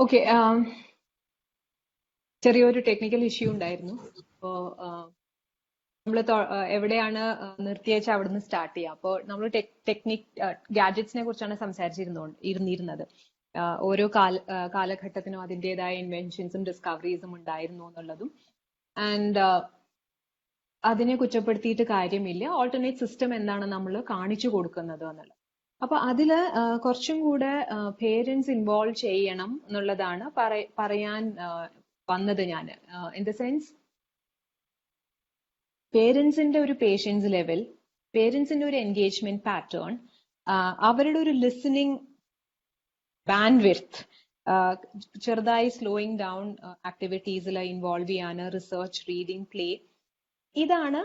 Okay. ചെറിയൊരു technical issue ഉണ്ടായിരുന്നു. അപ്പോൾ നമ്മൾ എവിടെയാണ് നിർത്തിയേച്ച അവിടുന്ന് സ്റ്റാർട്ട് ചെയ്യാം. അപ്പോൾ നമ്മൾ ഗാഡ്ജറ്റ്സിനെ കുറിച്ചാണ് ഇരുന്നിരുന്നത്. ഓരോ കാലഘട്ടത്തിനും അതിൻ്റെതായ ഇൻവെൻഷൻസും ഡിസ്കവറീസും ഉണ്ടായിരുന്നു എന്നുള്ളതും, ആൻഡ് അതിനെ കുറ്റപ്പെടുത്തിയിട്ട് കാര്യമില്ല. ഓൾട്ടർനേറ്റ് സിസ്റ്റം എന്താണ് നമ്മൾ കാണിച്ചു കൊടുക്കുന്നത് എന്നുള്ളത്. അപ്പൊ അതില് കുറച്ചും കൂടെ പേരൻസ് ഇൻവോൾവ് ചെയ്യണം എന്നുള്ളതാണ് പറയാൻ വന്നത് ഞാൻ. ഇൻ ദ സെൻസ്, പേരൻസിന്റെ ഒരു പേഷ്യൻസ് ലെവൽ, പേരൻസിന്റെ ഒരു എൻഗേജ്മെന്റ് പാറ്റേൺ, അവരുടെ ഒരു ലിസണിങ് ബാൻഡ് വിഡ്ത്ത് ചെറുതായി സ്ലോയിങ് ഡൗൺ ആക്ടിവിറ്റീസിൽ ഇൻവോൾവ് ചെയ്യാന്, റിസർച്ച്, റീഡിങ്, പ്ലേ, ഇതാണ്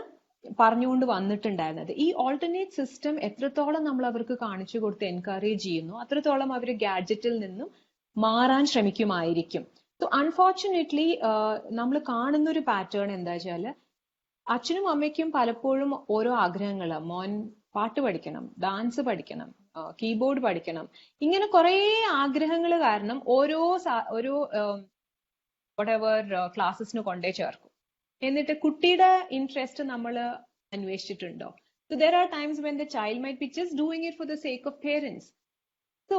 പറഞ്ഞുകൊണ്ട് വന്നിട്ടുണ്ടായിരുന്നത്. ഈ ഓൾട്ടർനേറ്റ് സിസ്റ്റം എത്രത്തോളം നമ്മൾ അവർക്ക് കാണിച്ചു കൊടുത്ത് എൻകറേജ് ചെയ്യുന്നു, അത്രത്തോളം അവർ ഗാഡ്ജറ്റിൽ നിന്നും മാറാൻ ശ്രമിക്കുമായിരിക്കും. സോ അൺഫോർച്ചുനേറ്റ്ലി നമ്മൾ കാണുന്ന ഒരു പാറ്റേൺ എന്താ വെച്ചാല്, അച്ഛനും അമ്മയ്ക്കും പലപ്പോഴും ഓരോ ആഗ്രഹങ്ങള്, മോൻ പാട്ട് പഠിക്കണം, ഡാൻസ് പഠിക്കണം, കീബോർഡ് പഠിക്കണം, ഇങ്ങനെ കുറെ ആഗ്രഹങ്ങൾ കാരണം ഓരോ ക്ലാസ്സസിന് കൊണ്ടേ ചേർക്കും. എന്നിട്ട് കുട്ടിയുടെ ഇൻട്രസ്റ്റ് നമ്മൾ അന്വേഷിച്ചിട്ടുണ്ടോ? So there are times when the child might be just doing it for the sake of parents. So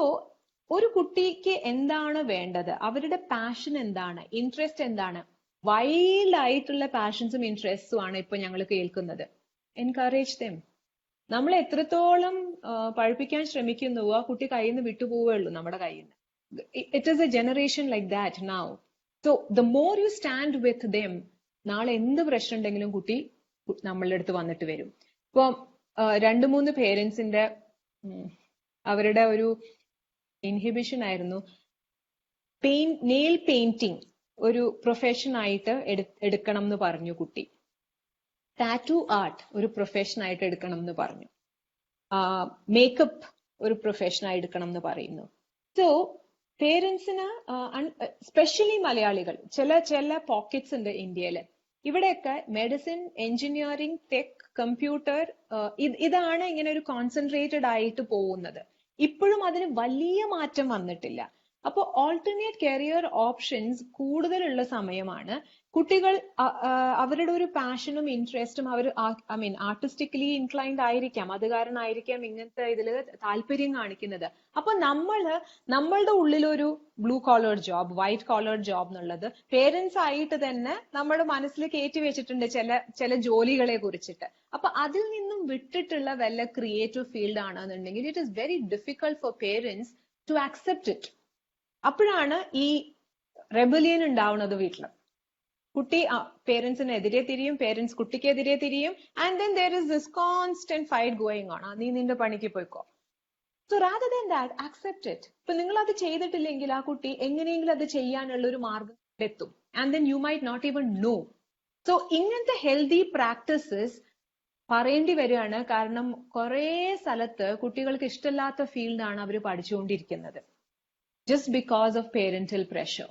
ഒരു കുട്ടിക്ക് എന്താണ് വേണ്ടത്, അവരുടെ പാഷൻ എന്താണ്, ഇൻട്രസ്റ്റ് എന്താണ്? വൈൽഡ് ആയിട്ടുള്ള പാഷൻസും ഇൻട്രസ്റ്റും ആണ് ഇപ്പൊ ഞങ്ങൾ കേൾക്കുന്നത്. എൻകറേജ് ദം. നമ്മൾ എത്രത്തോളം പഠിപ്പിക്കാൻ ശ്രമിക്കുന്നുവോ ആ കുട്ടി കയ്യിൽ നിന്ന് വിട്ടുപോവുകയുള്ളൂ നമ്മുടെ കയ്യിൽ നിന്ന്. It is A generation like that now. So the more you stand with dum, നാളെ എന്ത് പ്രശ്നം ഉണ്ടെങ്കിലും കുട്ടി നമ്മളുടെ അടുത്ത് വന്നിട്ട് വരും. ഇപ്പൊ 2-3 പേരൻസിന്റെ അവരുടെ ഒരു ഇൻഹിബിഷൻ ആയിരുന്നു നെയിൽ പെയിന്റിങ് ഒരു പ്രൊഫഷൻ ആയിട്ട് എടുക്കണം എന്ന് പറഞ്ഞു കുട്ടി. ടാറ്റു ആർട്ട് ഒരു പ്രൊഫഷൻ ആയിട്ട് എടുക്കണം എന്ന് പറഞ്ഞു. മേക്കപ്പ് ഒരു പ്രൊഫഷൻ ആയി എടുക്കണം എന്ന് പറയുന്നു. സോ പേരൻസിന്, സ്പെഷ്യലി മലയാളികൾ, ചില പോക്കറ്റ്സ് ഉണ്ട് ഇന്ത്യയില്. ഇവിടെയൊക്കെ മെഡിസിൻ, എഞ്ചിനീയറിംഗ്, ടെക്, കമ്പ്യൂട്ടർ, ഇതാണ് ഇങ്ങനെ ഒരു കോൺസെൻട്രേറ്റഡ് ആയിട്ട് പോകുന്നത്. ഇപ്പോഴും അതിന് വലിയ മാറ്റം വന്നിട്ടില്ല. അപ്പോൾ ഓൾട്ടർനേറ്റ് കരിയർ ഓപ്ഷൻസ് കൂടുതലുള്ള സമയമാണ്. കുട്ടികൾ അവരുടെ ഒരു പാഷനും ഇൻട്രസ്റ്റും അവർ ആർട്ടിസ്റ്റിക്കലി ഇൻക്ലൈൻഡ് ആയിരിക്കാം, അത് കാരണമായിരിക്കാം ഇങ്ങനത്തെ ഇതിൽ താല്പര്യം കാണിക്കുന്നത്. അപ്പൊ നമ്മളുടെ ഉള്ളിലൊരു blue collar job, white collar job എന്നുള്ളത് പേരൻസ് ആയിട്ട് തന്നെ നമ്മുടെ മനസ്സിൽ കയറ്റി വെച്ചിട്ടുണ്ട് ചില ജോലികളെ കുറിച്ചിട്ട്. അപ്പൊ അതിൽ നിന്നും വിട്ടിട്ടുള്ള വല്ല ക്രിയേറ്റീവ് ഫീൽഡ് ആണെന്നുണ്ടെങ്കിൽ it is very difficult for parents to accept it. അപ്പോഴാണ് ഈ റെബലിയൻ ഉണ്ടാവുന്നത് വീട്ടിൽ. കുട്ടി പേരൻസിനെതിരെ തിരിയും, പേരൻസ് കുട്ടിക്കെതിരെ തിരിയും, and then there is this constant fight going on. നീ നിന്റെ പണിക്ക് പോയിക്കോ. So rather than that accept it. ഇപ്പൊ നിങ്ങൾ അത് ചെയ്തിട്ടില്ലെങ്കിൽ ആ കുട്ടി എങ്ങനെയെങ്കിലും അത് ചെയ്യാനുള്ള ഒരു മാർഗം എത്തും, and then you might not even know. So ഇങ്ങനത്തെ ഹെൽത്തി പ്രാക്ടീസസ് പറയേണ്ടി വരികയാണ്. കാരണം കുറെ സ്ഥലത്ത് കുട്ടികൾക്ക് ഇഷ്ടമില്ലാത്ത ഫീൽഡാണ് അവർ പഠിച്ചുകൊണ്ടിരിക്കുന്നത്, just because of parental pressure.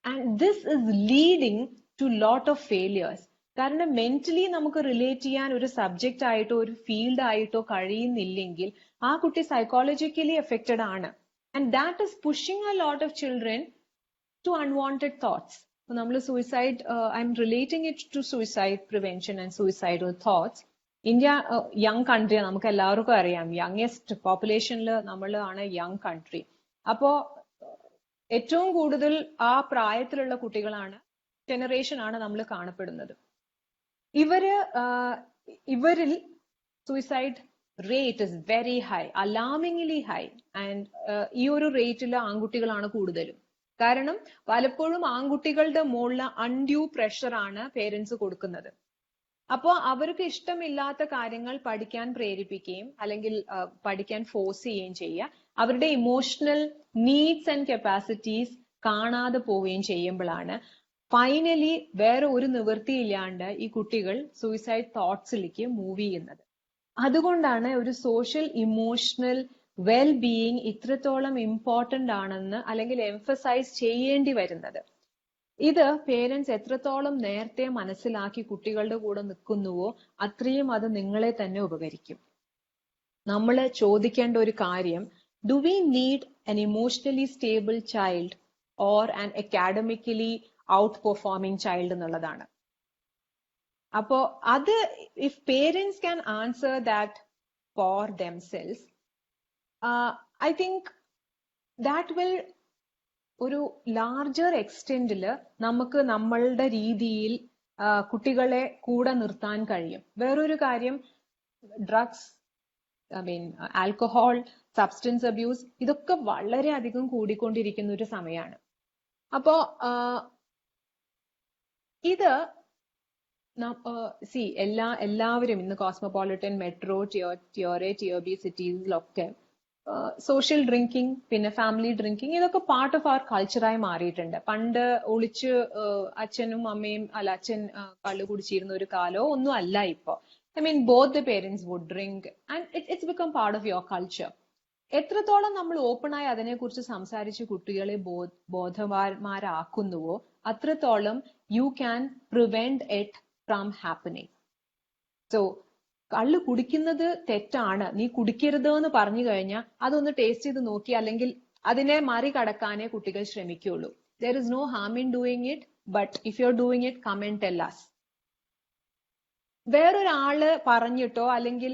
And this is leading to lot of failures. കാരണം മെന്റലി നമുക്ക് റിലേറ്റ് ചെയ്യാൻ ഒരു സബ്ജക്റ്റ് ആയിട്ടോ ഒരു ഫീൽഡ് ആയിട്ടോ കഴിയുന്നില്ലെങ്കിൽ ആ കുട്ടി സൈക്കോളജിക്കലി എഫക്റ്റഡ് ആണ്. And that is pushing a lot of children to unwanted thoughts. നമ്മൾ suicide, I'm relating it to suicide prevention and suicidal thoughts. India young country, നമുക്ക് എല്ലാവർക്കും അറിയാം, യങ്ങസ്റ്റ് പോപ്പുലേഷനിൽ നമ്മളാണ് യങ് കൺട്രി. അപ്പോ ഏറ്റവും കൂടുതൽ ആ പ്രായത്തിലുള്ള കുട്ടികളാണ്, ജനറേഷൻ ആണ് നമ്മൾ കാണപ്പെടുന്നത്. ഇവരിൽ suicide rate is very high, alarmingly high. And ഈ ഒരു റേറ്റിൽ ആൺകുട്ടികളാണ് കൂടുതലും. കാരണം പലപ്പോഴും ആൺകുട്ടികളുടെ മുകളിൽ അൺഡ്യൂ പ്രഷർ ആണ് പേരൻസ് കൊടുക്കുന്നത്. അപ്പോ അവർക്ക് ഇഷ്ടമില്ലാത്ത കാര്യങ്ങൾ പഠിക്കാൻ പ്രേരിപ്പിക്കുകയും അല്ലെങ്കിൽ പഠിക്കാൻ ഫോഴ്സ് ചെയ്യുകയും ചെയ്യുക. അവരുടെ ഇമോഷണൽ നീഡ്സ് ആൻഡ് കപ്പാസിറ്റീസ് കാണാതെ പോവുകയും ചെയ്യുമ്പോഴാണ് ഫൈനലി വേറെ ഒരു നിവൃത്തിയില്ലാണ്ട് ഈ കുട്ടികൾ സൂയിസൈഡ് തോട്ട്സിലേക്ക് മൂവ് ചെയ്യുന്നത്. അതുകൊണ്ടാണ് ഒരു സോഷ്യൽ ഇമോഷണൽ വെൽ ബീയിങ് ഇത്രത്തോളം ഇമ്പോർട്ടന്റ് ആണെന്ന് അല്ലെങ്കിൽ എംഫസൈസ് ചെയ്യേണ്ടി വരുന്നത്. ഇത് പേരൻസ് എത്രത്തോളം നേരത്തെ മനസ്സിലാക്കി കുട്ടികളുടെ കൂടെ നിൽക്കുന്നുവോ അത്രയും അത് നിങ്ങളെ തന്നെ ഉപകരിക്കും. നമ്മൾ ചോദിക്കേണ്ട ഒരു കാര്യം, do we need an emotionally stable child or an academically outperforming child എന്നുള്ളതാണ്. അപ്പോ അത് if parents can answer that for themselves, I think that will ഒരു ലാർജർ എക്സ്റ്റെൻഡിൽ നമുക്ക് നമ്മളുടെ രീതിയിൽ കുട്ടികളെ കൂടെ നിർത്താൻ കഴിയും. വേറൊരു കാര്യം, ഡ്രഗ്സ്, ആൽക്കഹോൾ, സബ്സ്റ്റൻസ് അബ്യൂസ്, ഇതൊക്കെ വളരെയധികം കൂടിക്കൊണ്ടിരിക്കുന്ന ഒരു സമയമാണ്. അപ്പോ ഇത് എല്ലാവരും ഇന്ന് cosmopolitan, metro, tier A, tier B സിറ്റീസിലൊക്കെ സോഷ്യൽ ഡ്രിങ്കിങ്, പിന്നെ ഫാമിലി ഡ്രിങ്കിങ്, ഇതൊക്കെ പാർട്ട് ഓഫ് അവർ കൾച്ചറായി മാറിയിട്ടുണ്ട്. പണ്ട് ഒളിച്ച് അച്ഛനും അമ്മയും അച്ഛൻ കള്ളു കുടിച്ചിരുന്ന ഒരു കാലോ ഒന്നും അല്ല ഇപ്പോ. both the parents would drink and it's become part of your culture. എത്രത്തോളം നമ്മൾ ഓപ്പൺ ആയി അതിനെക്കുറിച്ച് സംസാരിച്ച് കുട്ടികളെ ബോധവാന്മാരാക്കുന്നുവോ അത്രത്തോളം you can prevent it from happening. So കള്ള് കുടിക്കുന്നത് തെറ്റാണ്, നീ കുടിക്കരുത് എന്ന് പറഞ്ഞു കഴിഞ്ഞാൽ അതൊന്ന് ടേസ്റ്റ് ചെയ്ത് നോക്കി, അല്ലെങ്കിൽ അതിനെ മറികടക്കാനേ കുട്ടികൾ ശ്രമിക്കുള്ളൂ. There is no harm in doing it, but if you're doing it, come and tell us. വേറൊരാള് പറഞ്ഞിട്ടോ അല്ലെങ്കിൽ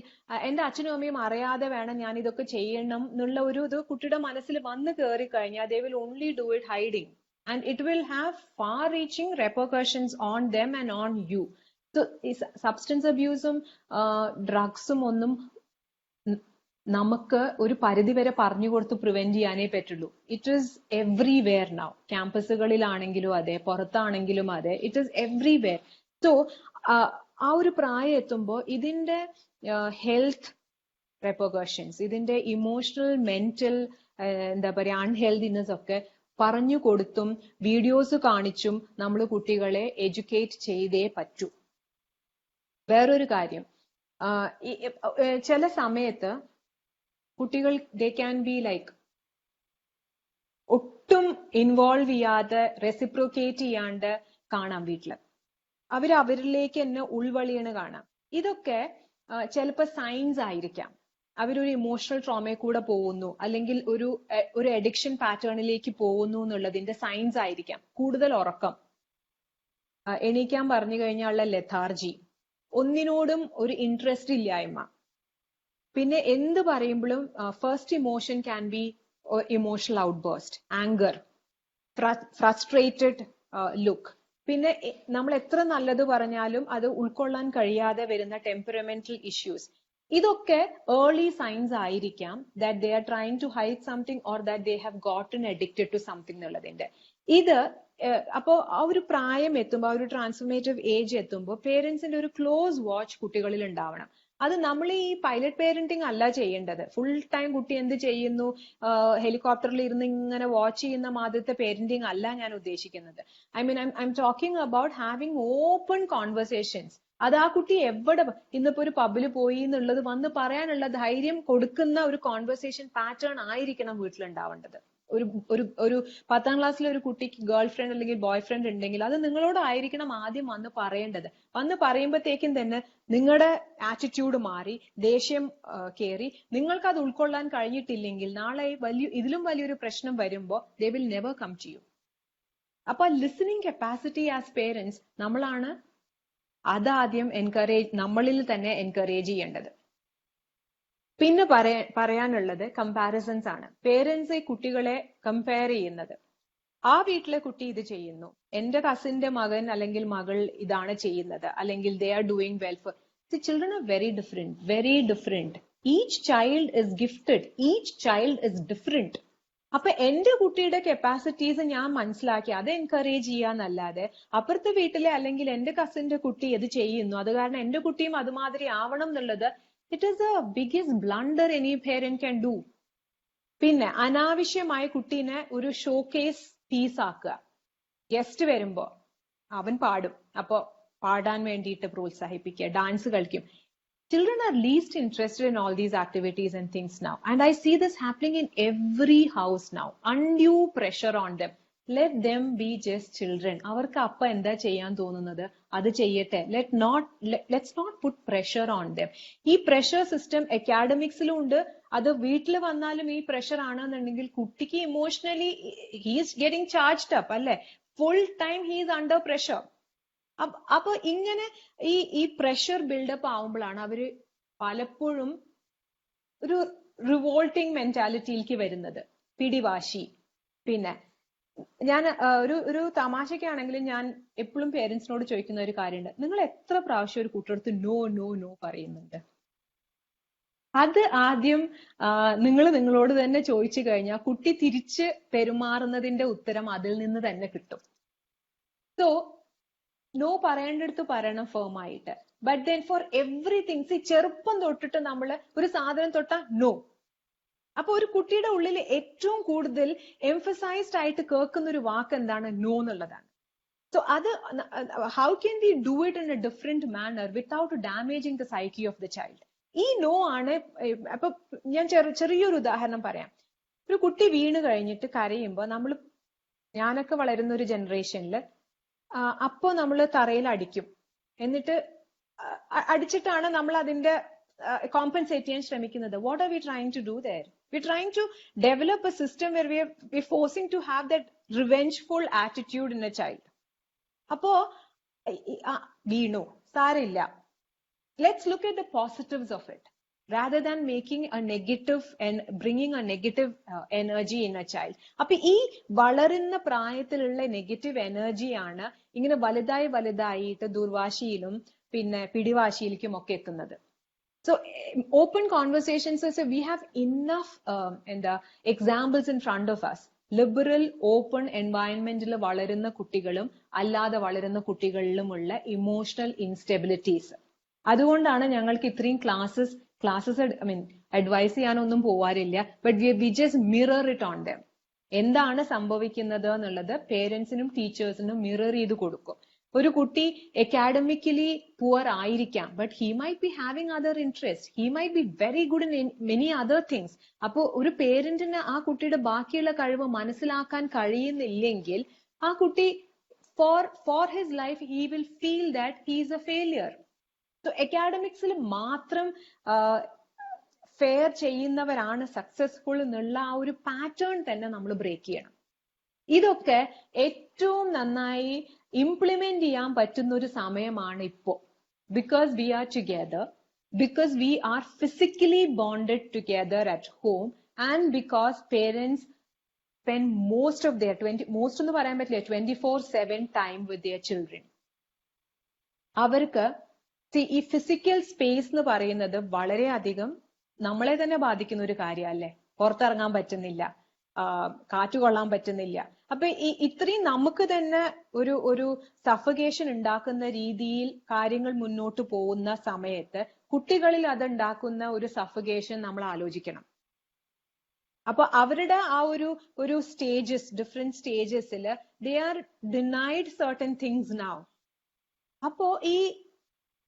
എന്റെ അച്ഛനും അമ്മയും അറിയാതെ വേണം ഞാൻ ഇതൊക്കെ ചെയ്യണം എന്നുള്ള ഒരു ഇത് കുട്ടിയുടെ മനസ്സിൽ വന്നു കയറി കഴിഞ്ഞാൽ they will only do it hiding and it will have far reaching repercussions on them and on you. So substance അബ്യൂസും ഡ്രഗ്സും ഒന്നും നമുക്ക് ഒരു പരിധി വരെ പറഞ്ഞു കൊടുത്ത് പ്രിവെന്റ് ചെയ്യാനേ പറ്റുള്ളൂ. It is everywhere now. ക്യാമ്പസുകളിലാണെങ്കിലും അതെ, പുറത്താണെങ്കിലും അതെ, ഇറ്റ് ഈസ് എവ്രിവെയർ. സോ ആ ഒരു പ്രായം എത്തുമ്പോൾ ഇതിന്റെ ഹെൽത്ത് റെപ്പർകഷൻസ്, ഇതിന്റെ ഇമോഷണൽ, മെന്റൽ എന്താ പറയാ അൺഹെൽത്തിനെസ് ഒക്കെ പറഞ്ഞു കൊടുത്തും വീഡിയോസ് കാണിച്ചും നമ്മൾ കുട്ടികളെ എഡ്യൂക്കേറ്റ് ചെയ്തേ പറ്റൂ. വേറൊരു കാര്യം, ചില സമയത്ത് കുട്ടികൾ ദേ ക്യാൻ ബി ലൈക്ക് ഒട്ടും ഇൻവോൾവ് ചെയ്യാതെ, റെസിപ്രോക്കേറ്റ് ചെയ്യാണ്ട് കാണാം വീട്ടില്. അവരിലേക്ക് തന്നെ ഉൾവളിയാണ് കാണാം. ഇതൊക്കെ ചിലപ്പോൾ സൈൻസ് ആയിരിക്കാം. അവരൊരു ഇമോഷണൽ ട്രോമയിൽ കൂടെ പോകുന്നു, അല്ലെങ്കിൽ ഒരു അഡിക്ഷൻ പാറ്റേണിലേക്ക് പോകുന്നു എന്നുള്ളതിന്റെ സൈൻസ് ആയിരിക്കാം. കൂടുതൽ ഉറക്കം, എണീക്കാൻ പറഞ്ഞു കഴിഞ്ഞാലുള്ള ലെഥാർജി, ഒന്നിനോടും ഒരു ഇൻട്രസ്റ്റ് ഇല്ലായ്മ. പിന്നെ എന്ത് പറയുമ്പോഴും first emotion can be emotional outburst, anger, frustrated look. പിന്നെ നമ്മൾ എത്ര നല്ലത് പറഞ്ഞാലും അത് ഉൾക്കൊള്ളാൻ കഴിയാതെ വരുന്ന ടെമ്പറമെന്റൽ ഇഷ്യൂസ്. ഇതൊക്കെ ഏർലി സൈൻസ് ആയിരിക്കാം that they are trying to hide something or that they have gotten addicted to something എന്നുള്ളതിന്റെ. ഇത് അപ്പോ ആ ഒരു പ്രായം എത്തുമ്പോൾ, ആ ഒരു ട്രാൻസ്ഫോർമേറ്റീവ് ഏജ് എത്തുമ്പോൾ പേരൻസിന്റെ ഒരു ക്ലോസ് വാച്ച് കുട്ടികളിൽ ഉണ്ടാവണം. അത് നമ്മൾ ഈ പൈലറ്റ് പേരന്റിങ് അല്ല ചെയ്യേണ്ടത്. ഫുൾ ടൈം കുട്ടി എന്ത് ചെയ്യുന്നു ഹെലികോപ്റ്ററിൽ ഇരുന്ന് ഇങ്ങനെ വാച്ച് ചെയ്യുന്ന മാതിരത്തെ പേരന്റിങ് അല്ല ഞാൻ ഉദ്ദേശിക്കുന്നത്. I am talking about having open conversations. അത് ആ കുട്ടി എവിടെ ഇന്നിപ്പോ ഒരു പബ്ബിൽ പോയി എന്നുള്ളത് വന്ന് പറയാനുള്ള ധൈര്യം കൊടുക്കുന്ന ഒരു കോൺവെർസേഷൻ പാറ്റേൺ ആയിരിക്കണം വീട്ടിലുണ്ടാവേണ്ടത്. ഒരു 10ാം ക്ലാസ്സിലെ ഒരു കുട്ടിക്ക് ഗേൾ ഫ്രണ്ട് അല്ലെങ്കിൽ ബോയ് ഫ്രണ്ട് ഉണ്ടെങ്കിൽ അത് നിങ്ങളോടായിരിക്കണം ആദ്യം വന്ന് പറയേണ്ടത്. വന്ന് പറയുമ്പോഴത്തേക്കും തന്നെ നിങ്ങളുടെ ആറ്റിറ്റ്യൂഡ് മാറി, ദേഷ്യം കയറി, നിങ്ങൾക്ക് അത് ഉൾക്കൊള്ളാൻ കഴിഞ്ഞിട്ടില്ലെങ്കിൽ നാളെ ഇതിലും വലിയൊരു പ്രശ്നം വരുമ്പോൾ they will never come to you. അപ്പൊ ലിസണിങ് കപ്പാസിറ്റി ആസ് പേരൻസ് നമ്മളാണ് അതാദ്യം നമ്മളിൽ തന്നെ എൻകറേജ് ചെയ്യേണ്ടത്. പിന്നെ പറയാനുള്ളത് കമ്പാരിസൺസ് ആണ്. പേരൻസ് കുട്ടികളെ കമ്പയർ ചെയ്യുന്നത്. ആ വീട്ടിലെ കുട്ടി ഇത് ചെയ്യുന്നു, എന്റെ കസിന്റെ മകൻ അല്ലെങ്കിൽ മകൾ ഇതാണ് ചെയ്യുന്നത്, അല്ലെങ്കിൽ they are doing well for. The children are very different, very different. Each child is gifted, each child is different. അപ്പൊ എന്റെ കുട്ടിയുടെ കപ്പാസിറ്റീസ് ഞാൻ മനസ്സിലാക്കി അത് എൻകറേജ് ചെയ്യാന്നല്ലാതെ അപ്പുറത്തെ വീട്ടിലെ അല്ലെങ്കിൽ എന്റെ കസിന്റെ കുട്ടി ഇത് ചെയ്യുന്നു അത് കാരണം എന്റെ കുട്ടിയും അതുമാതിരി ആവണം എന്നുള്ളത് it is the biggest blunder any parent can do. പിന്നെ അനാവശ്യമായ കുട്ടീനെ ഒരു ഷോക്കേസ് പീസ് ആക്കുക. ഗസ്റ്റ് വരുമ്പോ അവൻ പാടും, അപ്പൊ പാടാൻ വേണ്ടിയിട്ട് പ്രോത്സാഹിപ്പിക്കുക, ഡാൻസ് കളിക്കും. Children are least interested in all these activities and things now. And I see this happening in every house now. Undue pressure on them. Let them be just children. അവർക്ക് അപ്പ എന്താ ചെയ്യാൻ തോന്നുന്നത് അത് ചെയ്യട്ടെ. Let's not put pressure on them. ഈ pressure system അക്കാഡമിക്സിലും ഉണ്ട്, അത് വീട്ടിൽ വന്നാലും ഈ പ്രഷർ ആണെന്നുണ്ടെങ്കിൽ കുട്ടിക്ക് emotionally he's getting charged up അല്ലെ, full time he's under pressure. അപ്പൊ ഇങ്ങനെ ഈ പ്രഷർ ബിൽഡപ്പ് ആവുമ്പോഴാണ് അവര് പലപ്പോഴും ഒരു റിവോൾട്ടിങ് മെന്റാലിറ്റിയിലേക്ക് വരുന്നത്, പിടിവാശി. പിന്നെ ഞാൻ ഒരു തമാശക്കാണെങ്കിലും ഞാൻ എപ്പോഴും പേരൻസിനോട് ചോദിക്കുന്ന ഒരു കാര്യമുണ്ട്, നിങ്ങൾ എത്ര പ്രാവശ്യം ഒരു കുട്ടിയെടുത്ത് നോ നോ നോ പറയുന്നുണ്ട്? അത് ആദ്യം നിങ്ങൾ നിങ്ങളോട് തന്നെ ചോദിച്ചു കഴിഞ്ഞാൽ കുട്ടി തിരിച്ച് പെരുമാറുന്നതിന്റെ ഉത്തരം അതിൽ നിന്ന് തന്നെ കിട്ടും. സോ നോ പറയേണ്ടടുത്ത് പറയണം ഫേം ആയിട്ട്. ബട്ട് ദെൻ ഫോർ എവറിതിങ്, ചെറുപ്പം തൊട്ടിട്ട് നമ്മൾ ഒരു സാധനം തൊട്ടാ നോ. അപ്പൊ ഒരു കുട്ടിയുടെ ഉള്ളിൽ ഏറ്റവും കൂടുതൽ എംഫസൈസ്ഡ് ആയിട്ട് കേൾക്കുന്ന ഒരു വാക്ക് എന്താണ്? നോ എന്നുള്ളതാണ്. സോ അത് how can we do it in a different manner without damaging the psyche of the child? ഈ നോ ആണ്. അപ്പൊ ഞാൻ ചെറിയൊരു ഉദാഹരണം പറയാം. ഒരു കുട്ടി വീണ് കഴിഞ്ഞിട്ട് കരയുമ്പോ ഞാനൊക്കെ വളരുന്ന ഒരു ജനറേഷനിൽ അപ്പോ നമ്മൾ തറയിൽ അടിക്കും, എന്നിട്ട് അടിച്ചിട്ടാണ് നമ്മൾ അതിന്റെ കോമ്പൻസേറ്റ് ചെയ്യാൻ ശ്രമിക്കുന്നത്. What are we trying to do there? We trying to develop a system where we forcing to have that revengeful attitude in a child. അപ്പോ വീണു, സാരമില്ല, let's look at the positives of it rather than making a negative and bringing a negative energy in a child. അപ്പൊ ഈ വളരുന്ന പ്രായത്തിലുള്ള negative എനർജിയാണ് ഇങ്ങനെ വലുതായിട്ട് ദുർവാശിയിലും പിന്നെ പിടിവാശിയിലേക്കും ഒക്കെ എത്തുന്നത്. So open conversations, so we have enough examples in front of us. Liberal open എൻവയൺമെന്റിൽ വളരുന്ന കുട്ടികളും അല്ലാതെ വളരുന്ന കുട്ടികളിലുമുള്ള ഇമോഷണൽ ഇൻസ്റ്റെബിലിറ്റീസ്. അതുകൊണ്ടാണ് ഞങ്ങൾക്ക് ഇത്രയും ക്ലാസ്സസ് അഡ്വൈസ് ചെയ്യാനൊന്നും പോവാറില്ല. But we just mirror it on them. എന്താണ് സംഭവിക്കുന്നത് എന്നുള്ളത് പേരൻസിനും ടീച്ചേഴ്സിനും മിറർ ചെയ്ത് കൊടുക്കും. ഒരു കുട്ടി അക്കാഡമിക്കലി പുവർ ആയിരിക്കാം, but he might be having other interest, he might be very good in many other things. അപ്പോ ഒരു പേരന്റിന് ആ കുട്ടിയുടെ ബാക്കിയുള്ള കഴിവ് മനസ്സിലാക്കാൻ കഴിയുന്നില്ലെങ്കിൽ ആ കുട്ടി for his life he will feel that he is a failure. So അക്കാഡമിക്സിൽ മാത്രം ഫെയർ ചെയ്യുന്നവരാണ് സക്സസ്ഫുൾ എന്നുള്ള ആ ഒരു പാറ്റേൺ തന്നെ നമ്മൾ ബ്രേക്ക് ചെയ്യണം. ഇതൊക്കെ ഏറ്റവും നന്നായി ഇംപ്ലിമെന്റ് ചെയ്യാൻ പറ്റുന്ന ഒരു സമയമാണ് ഇപ്പോ. Because we R together, because we R physically bonded together at home, and because parents spend most of their most എന്ന് പറയാൻ പറ്റില്ല, 24/7 ടൈം വിത്ത് ദിയർ ചിൽഡ്രൻ. അവർക്ക് ഈ ഫിസിക്കൽ സ്പേസ് എന്ന് പറയുന്നത് വളരെയധികം നമ്മളെ തന്നെ ബാധിക്കുന്ന ഒരു കാര്യമല്ലേ. പുറത്തിറങ്ങാൻ പറ്റുന്നില്ല, കാറ്റ് കൊള്ളാൻ പറ്റുന്നില്ല. അപ്പൊ ഇത്രയും നമുക്ക് തന്നെ ഒരു സഫക്കേഷൻ ഉണ്ടാക്കുന്ന രീതിയിൽ കാര്യങ്ങൾ മുന്നോട്ട് പോകുന്ന സമയത്ത് കുട്ടികളിൽ അതുണ്ടാക്കുന്ന ഒരു സഫക്കേഷൻ നമ്മൾ ആലോചിക്കണം. അപ്പൊ അവരുടെ ആ ഒരു സ്റ്റേജസ്, ഡിഫറെന്റ് സ്റ്റേജസിൽ they are denied certain things now. അപ്പോ ഈ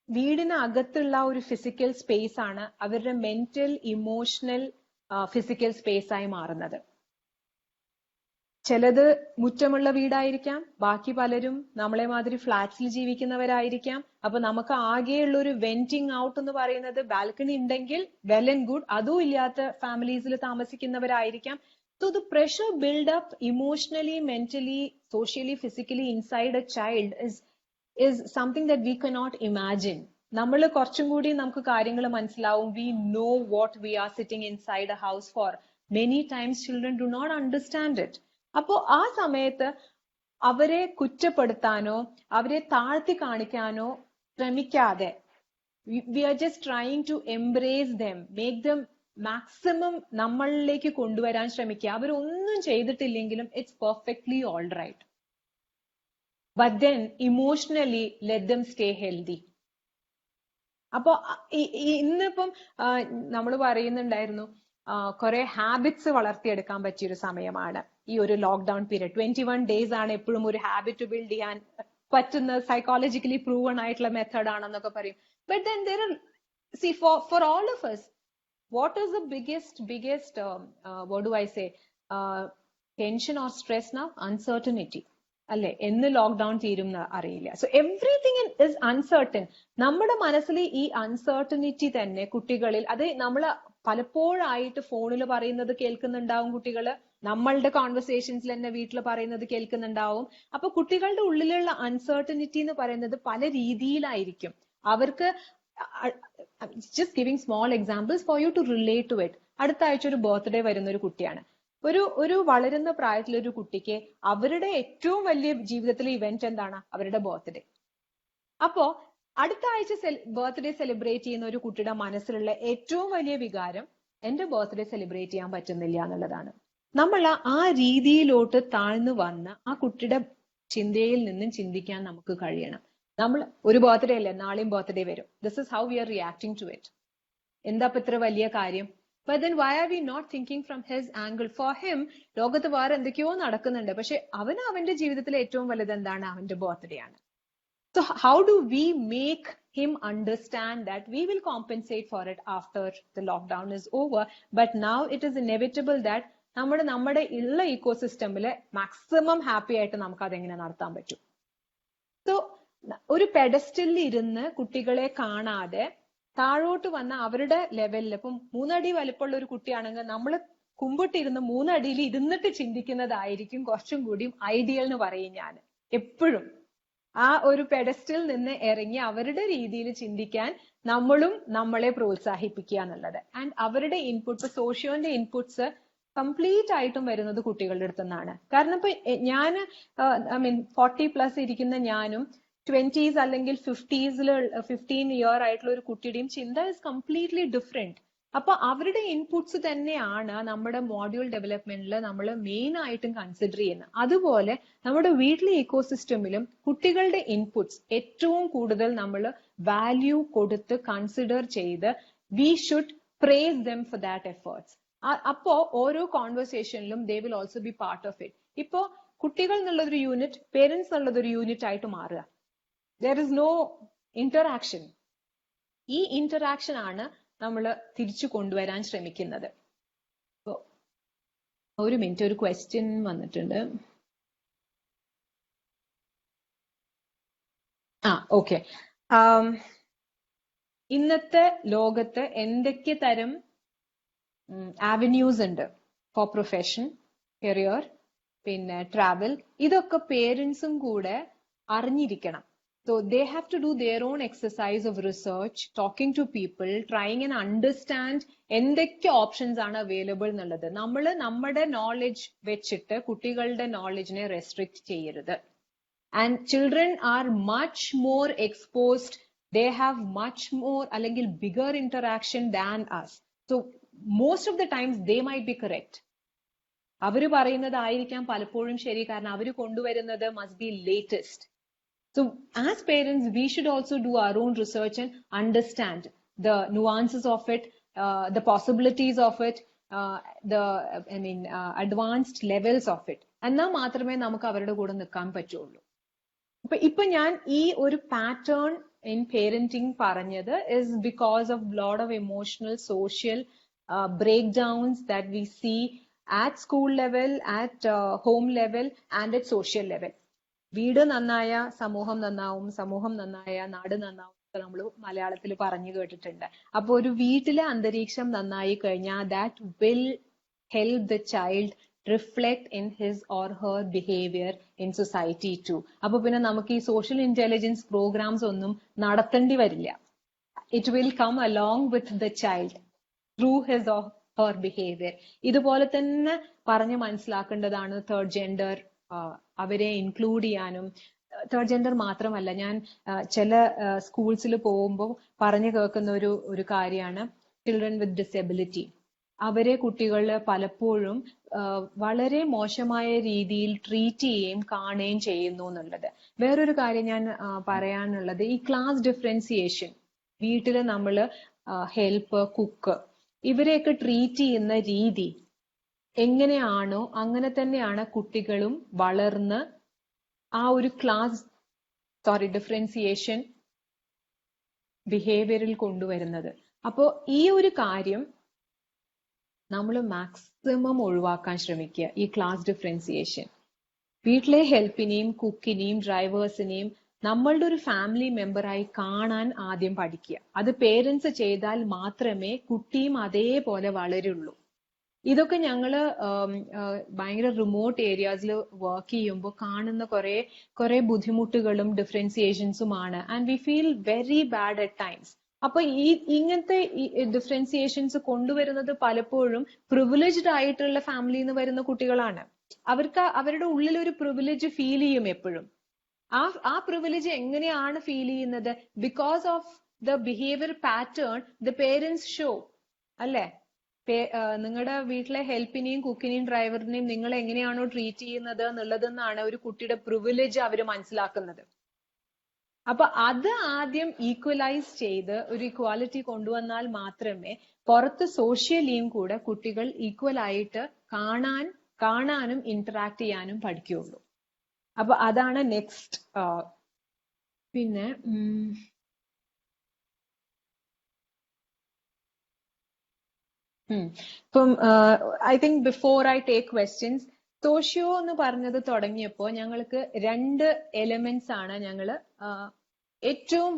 വീടിനകത്തുള്ള ഒരു ഫിസിക്കൽ സ്പേസ് ആണ് അവരുടെ മെന്റൽ ഇമോഷണൽ ഫിസിക്കൽ സ്പേസ് ആയി മാറുന്നത്. ചിലത് മുറ്റമുള്ള വീടായിരിക്കാം, ബാക്കി പലരും നമ്മളെ മാതിരി ഫ്ലാറ്റ്സിൽ ജീവിക്കുന്നവരായിരിക്കാം. അപ്പൊ നമുക്ക് ആകെയുള്ള ഒരു വെന്റിങ് ഔട്ട് എന്ന് പറയുന്നത് ബാൽക്കണി ഉണ്ടെങ്കിൽ വെൽ ആൻഡ് ഗുഡ്, അതും ഇല്ലാത്ത ഫാമിലീസിൽ താമസിക്കുന്നവരായിരിക്കാം. So the pressure build up emotionally, mentally, socially, physically inside a child is something that we cannot imagine. നമ്മൾ കുറച്ചും കൂടി നമുക്ക് കാര്യങ്ങൾ മനസ്സിലാവും. We know what we are sitting inside a house for. Many times children do not understand it. അപ്പോ ആ സമയത്ത് അവരെ കുറ്റപ്പെടുത്താനോ അവരെ താഴ്ത്തി കാണിക്കാനോ ശ്രമിക്കാതെ we are just trying to embrace them, make them maximum നമ്മളിലേക്ക് കൊണ്ടുവരാൻ ശ്രമിക്കുക. അവരൊന്നും ചെയ്തിട്ടില്ലെങ്കിലും it's perfectly all right. But then emotionally let them stay healthy. അപ്പൊ ഇന്നിപ്പം നമ്മൾ പറയുന്നുണ്ടായിരുന്നു കുറെ ഹാബിറ്റ്സ് വളർത്തിയെടുക്കാൻ പറ്റിയൊരു സമയമാണ് ഈ ഒരു ലോക്ക്ഡൌൺ പീരീഡ്. 21 days ആണ് എപ്പോഴും ഒരു ഹാബിറ്റ് ബിൽഡ് ചെയ്യാൻ പറ്റുന്ന സൈക്കോളജിക്കലി പ്രൂവൺ ആയിട്ടുള്ള മെത്തേഡ് ആണെന്നൊക്കെ പറയും. But then there are, see, for all of us, what is the biggest what do I say, tension or stress now? Uncertainty. അല്ലെ, എന്ന് ലോക്ക്ഡൌൺ തീരും അറിയില്ല. So everything is uncertain. നമ്മുടെ മനസ്സിൽ ഈ അൺസർട്ടനിറ്റി തന്നെ കുട്ടികളിൽ അത് നമ്മൾ പലപ്പോഴായിട്ട് ഫോണിൽ പറയുന്നത് കേൾക്കുന്നുണ്ടാവും കുട്ടികള്, നമ്മളുടെ കോൺവെർസേഷൻസിൽ തന്നെ വീട്ടിൽ പറയുന്നത് കേൾക്കുന്നുണ്ടാവും. അപ്പൊ കുട്ടികളുടെ ഉള്ളിലുള്ള അൺസർട്ടനിറ്റി എന്ന് പറയുന്നത് പല രീതിയിലായിരിക്കും. അവർക്ക് just giving small examples for you to relate to it. അടുത്ത ആഴ്ച ഒരു ബർത്ത്ഡേ വരുന്ന ഒരു കുട്ടിയാണ്. ഒരു വളരുന്ന പ്രായത്തിലെ ഒരു കുട്ടിക്ക് അവരുടെ ഏറ്റവും വലിയ ജീവിതത്തിലെ ഇവന്റ് എന്താണ്? അവരുടെ ബർത്ത്ഡേ. അപ്പോ അടുത്ത ആഴ്ച ബർത്ത്ഡേ സെലിബ്രേറ്റ് ചെയ്യുന്ന ഒരു കുട്ടിയുടെ മനസ്സിലുള്ള ഏറ്റവും വലിയ വികാരം എന്റെ ബർത്ത്ഡേ സെലിബ്രേറ്റ് ചെയ്യാൻ പറ്റുന്നില്ല എന്നുള്ളതാണ്. നമ്മൾ ആ രീതിയിലോട്ട് താഴ്ന്നു വന്ന് ആ കുട്ടിയുടെ ചിന്തയിൽ നിന്നും ചിന്തിക്കാൻ നമുക്ക് കഴിയണം. നമ്മൾ ഒരു ബർത്ത്ഡേ അല്ലേ, നാളെയും ബർത്ത്ഡേ വരും. This is how we are reacting to it. എന്താ ഇത്ര വലിയ കാര്യം? But then why are we not thinking from his angle? For him, ലോകത്ത് വേറെ എന്തൊക്കെയോ നടക്കുന്നുണ്ട്, പക്ഷെ അവന്റെ ജീവിതത്തിലെ ഏറ്റവും വലുത് എന്താണ്? അവന്റെ ബർത്ത്ഡേ ആണ്. So how do we make him understand that we will compensate for it after the lockdown is over, but now it is inevitable that നമ്മുടെ ഉള്ള ഇക്കോസിസ്റ്റമില് മാക്സിമം ഹാപ്പി ആയിട്ട് നമുക്ക് അതെങ്ങനെ നടത്താൻ പറ്റും? സോ ഒരു പെഡസ്റ്റലിൽ ഇരുന്ന് കുട്ടികളെ കാണാതെ താഴോട്ട് വന്ന അവരുടെ ലെവലിൽ, ഇപ്പം 3 അടി വലിപ്പമുള്ള ഒരു കുട്ടിയാണെങ്കിൽ നമ്മൾ കുമ്പിട്ടിരുന്ന് 3 അടിയിൽ ഇരുന്നിട്ട് ചിന്തിക്കുന്നതായിരിക്കും കുറച്ചും കൂടിയും ഐഡിയൽ എന്ന് പറയും ഞാൻ എപ്പോഴും. ആ ഒരു പെഡസ്റ്റലിൽ നിന്ന് ഇറങ്ങി അവരുടെ രീതിയിൽ ചിന്തിക്കാൻ നമ്മളും നമ്മളെ പ്രോത്സാഹിപ്പിക്കുക എന്നുള്ളത്. ആൻഡ് അവരുടെ ഇൻപുട്ട്, സോഷ്യോന്റെ ഇൻപുട്സ് കംപ്ലീറ്റ് ആയിട്ടും വരുന്നത് കുട്ടികളുടെ അടുത്ത് നിന്നാണ്. കാരണം ഇപ്പൊ ഞാൻ 40+ ഇരിക്കുന്ന ഞാനും 20s അല്ലെങ്കിൽ 15 ഇയർ ആയിട്ടുള്ള ഒരു കുട്ടിയുടെയും ചിന്ത ഇസ് കംപ്ലീറ്റ്ലി ഡിഫറെന്റ്. അപ്പൊ അവരുടെ ഇൻപുട്സ് തന്നെയാണ് നമ്മുടെ മോഡ്യൂൾ ഡെവലപ്മെന്റിൽ നമ്മൾ മെയിൻ ആയിട്ടും കൺസിഡർ ചെയ്യുന്നത്. അതുപോലെ നമ്മുടെ വീട്ടിലെ ഇക്കോസിസ്റ്റമിലും കുട്ടികളുടെ ഇൻപുട്സ് ഏറ്റവും കൂടുതൽ നമ്മൾ വാല്യൂ കൊടുത്ത് കൺസിഡർ ചെയ്ത് we should praise them for that efforts. അപ്പോ ഓരോ കോൺവെർസേഷനിലും they will also be part of it. ഇപ്പോ കുട്ടികൾ എന്നുള്ളതൊരു യൂണിറ്റ്, പേരൻസ് എന്നുള്ളതൊരു യൂണിറ്റ് ആയിട്ട് മാറുക. There is no interaction. ഈ ഇന്ററാക്ഷൻ ആണ് നമ്മൾ തിരിച്ചു കൊണ്ടുവരാൻ ശ്രമിക്കുന്നത്. ഒരു മിനിറ്റ്, ഒരു ക്വസ്റ്റ്യൻ വന്നിട്ടുണ്ട്. ഓക്കെ. ഇന്നത്തെ ലോകത്ത് എന്തൊക്കെ തരം ആവന്യൂസ് ഉണ്ട് ഫോർ പ്രൊഫഷൻ, കരിയർ, പിന്നെ ട്രാവൽ, ഇതൊക്കെ പേരൻസും കൂടെ അറിഞ്ഞിരിക്കണം. So they have to do their own exercise of research, talking to people, trying and understand എന്തൊക്കെ ഓപ്ഷൻസ് ആണ് അവൈലബിൾ എന്നുള്ളത്. നമ്മൾ നമ്മുടെ നോളജ് വെച്ചിട്ട് കുട്ടികളുടെ നോളജിനെ റെസ്ട്രിക്ട് ചെയ്യരുത്. And children are much more exposed, they have much more അല്ലെങ്കിൽ bigger interaction than us. So most of the times they might be correct. അവര് പറയുന്നതായിരിക്കാം പലപ്പോഴും ശരി, കാരണം അവര് കൊണ്ടുവരുന്നത് must be latest. So as parents, we should also do our own research and understand the nuances of it, the possibilities of it, advanced levels of it. എന്നാൽ മാത്രമേ നമുക്ക് അവരുടെ കൂടെ നിൽക്കാൻ പറ്റുള്ളൂ. ഇപ്പൊ ഞാൻ ഈ ഒരു പാറ്റേൺ ഇൻ പേരന്റിങ് പറഞ്ഞത് is because of lot of emotional, social breakdowns that we see at school level, at home level and at social level. വീട് നന്നായ സമൂഹം നന്നാവും, സമൂഹം നന്നായ നാട് നന്നാവും ഒക്കെ നമ്മൾ മലയാളത്തിൽ പറഞ്ഞു കേട്ടിട്ടുണ്ട്. അപ്പൊ ഒരു വീട്ടിലെ അന്തരീക്ഷം നന്നായി കഴിഞ്ഞാൽ that will help the child reflect in his or her behaviour in society too. അപ്പൊ പിന്നെ നമുക്ക് ഈ സോഷ്യൽ ഇന്റലിജൻസ് പ്രോഗ്രാംസ് ഒന്നും നടത്തേണ്ടി വരില്ല. It will come along with the child through his or her behaviour. ഇതുപോലെ തന്നെ പറഞ്ഞ് മനസ്സിലാക്കേണ്ടതാണ് തേർഡ് ജെൻഡർ, അവരെ ഇൻക്ലൂഡ് ചെയ്യാനും. തേർഡ് ജെൻഡർ മാത്രമല്ല, ഞാൻ ചില സ്കൂൾസിൽ പോകുമ്പോൾ പറഞ്ഞു കേൾക്കുന്ന ഒരു കാര്യമാണ് ചിൽഡ്രൻ വിത്ത് ഡിസബിലിറ്റി. അവരെ കുട്ടികൾ പലപ്പോഴും വളരെ മോശമായ രീതിയിൽ ട്രീറ്റ് ചെയ്യുകയും കാണുകയും ചെയ്യുന്നു എന്നുള്ളത്. വേറൊരു കാര്യം ഞാൻ പറയാനുള്ളത്, ഈ ക്ലാസ് ഡിഫറൻസിയേഷൻ, വീട്ടിൽ നമ്മൾ ഹെൽപ്പ്, കുക്ക്, ഇവരെയൊക്കെ ട്രീറ്റ് ചെയ്യുന്ന രീതി എങ്ങനെയാണോ അങ്ങനെ തന്നെയാണ് കുട്ടികളും വളർന്ന് ആ ഒരു ഡിഫറൻസിയേഷൻ ബിഹേവിയറിൽ കൊണ്ടുവരുന്നത്. അപ്പോ ഈ ഒരു കാര്യം നമ്മൾ മാക്സിമം ഒഴിവാക്കാൻ ശ്രമിക്കുക. ഈ ക്ലാസ് ഡിഫറൻസിയേഷൻ വീട്ടിലെ ഹെൽപ്പിനെയും കുക്കിനെയും ഡ്രൈവേഴ്സിനെയും നമ്മളുടെ ഒരു ഫാമിലി മെമ്പറായി കാണാൻ ആദ്യം പഠിക്കുക. അത് പേരൻസ് ചെയ്താൽ മാത്രമേ കുട്ടിയും അതേപോലെ വളരുള്ളൂ. ഇതൊക്കെ ഞങ്ങള് ഭയങ്കര റിമോട്ട് ഏരിയാസിൽ വർക്ക് ചെയ്യുമ്പോൾ കാണുന്ന കുറെ ബുദ്ധിമുട്ടുകളും ഡിഫറൻസിയേഷൻസുമാണ്. And we feel very bad at times. അപ്പൊ ഇങ്ങനത്തെ ഡിഫറൻസിയേഷൻസ് കൊണ്ടുവരുന്നത് പലപ്പോഴും പ്രിവിലേജ്ഡ് ആയിട്ടുള്ള ഫാമിലിയിൽ നിന്ന് വരുന്ന കുട്ടികളാണ്. അവരുടെ ഉള്ളിൽ ഒരു പ്രിവിലേജ് ഫീൽ ചെയ്യും എപ്പോഴും. ആ പ്രിവിലേജ് എങ്ങനെയാണ് ഫീൽ ചെയ്യുന്നത്? Because of the behaviour pattern the parents show, അല്ലേ? നിങ്ങളുടെ വീട്ടിലെ ഹെൽപ്പിനെയും കുക്കിനെയും ഡ്രൈവറിനെയും നിങ്ങൾ എങ്ങനെയാണോ ട്രീറ്റ് ചെയ്യുന്നത് എന്നുള്ളതെന്നാണ് ഒരു കുട്ടിയുടെ പ്രിവിലേജ് അവർ മനസ്സിലാക്കുന്നത്. അപ്പൊ അത് ആദ്യം ഈക്വലൈസ് ചെയ്ത് ഒരു ഇക്വാലിറ്റി കൊണ്ടുവന്നാൽ മാത്രമേ പുറത്ത് സോഷ്യലിയും കൂടെ കുട്ടികൾ ഈക്വൽ ആയിട്ട് കാണാനും ഇന്ററാക്ട് ചെയ്യാനും പഠിക്കുകയുള്ളൂ. അപ്പൊ അതാണ് നെക്സ്റ്റ്. പിന്നെ ഇപ്പം I think before I take questions, socio എന്ന് പറഞ്ഞത് തുടങ്ങിയപ്പോ ഞങ്ങൾക്ക് 2 എലിമെന്റ്സ് ആണ് ഞങ്ങള് ഏറ്റവും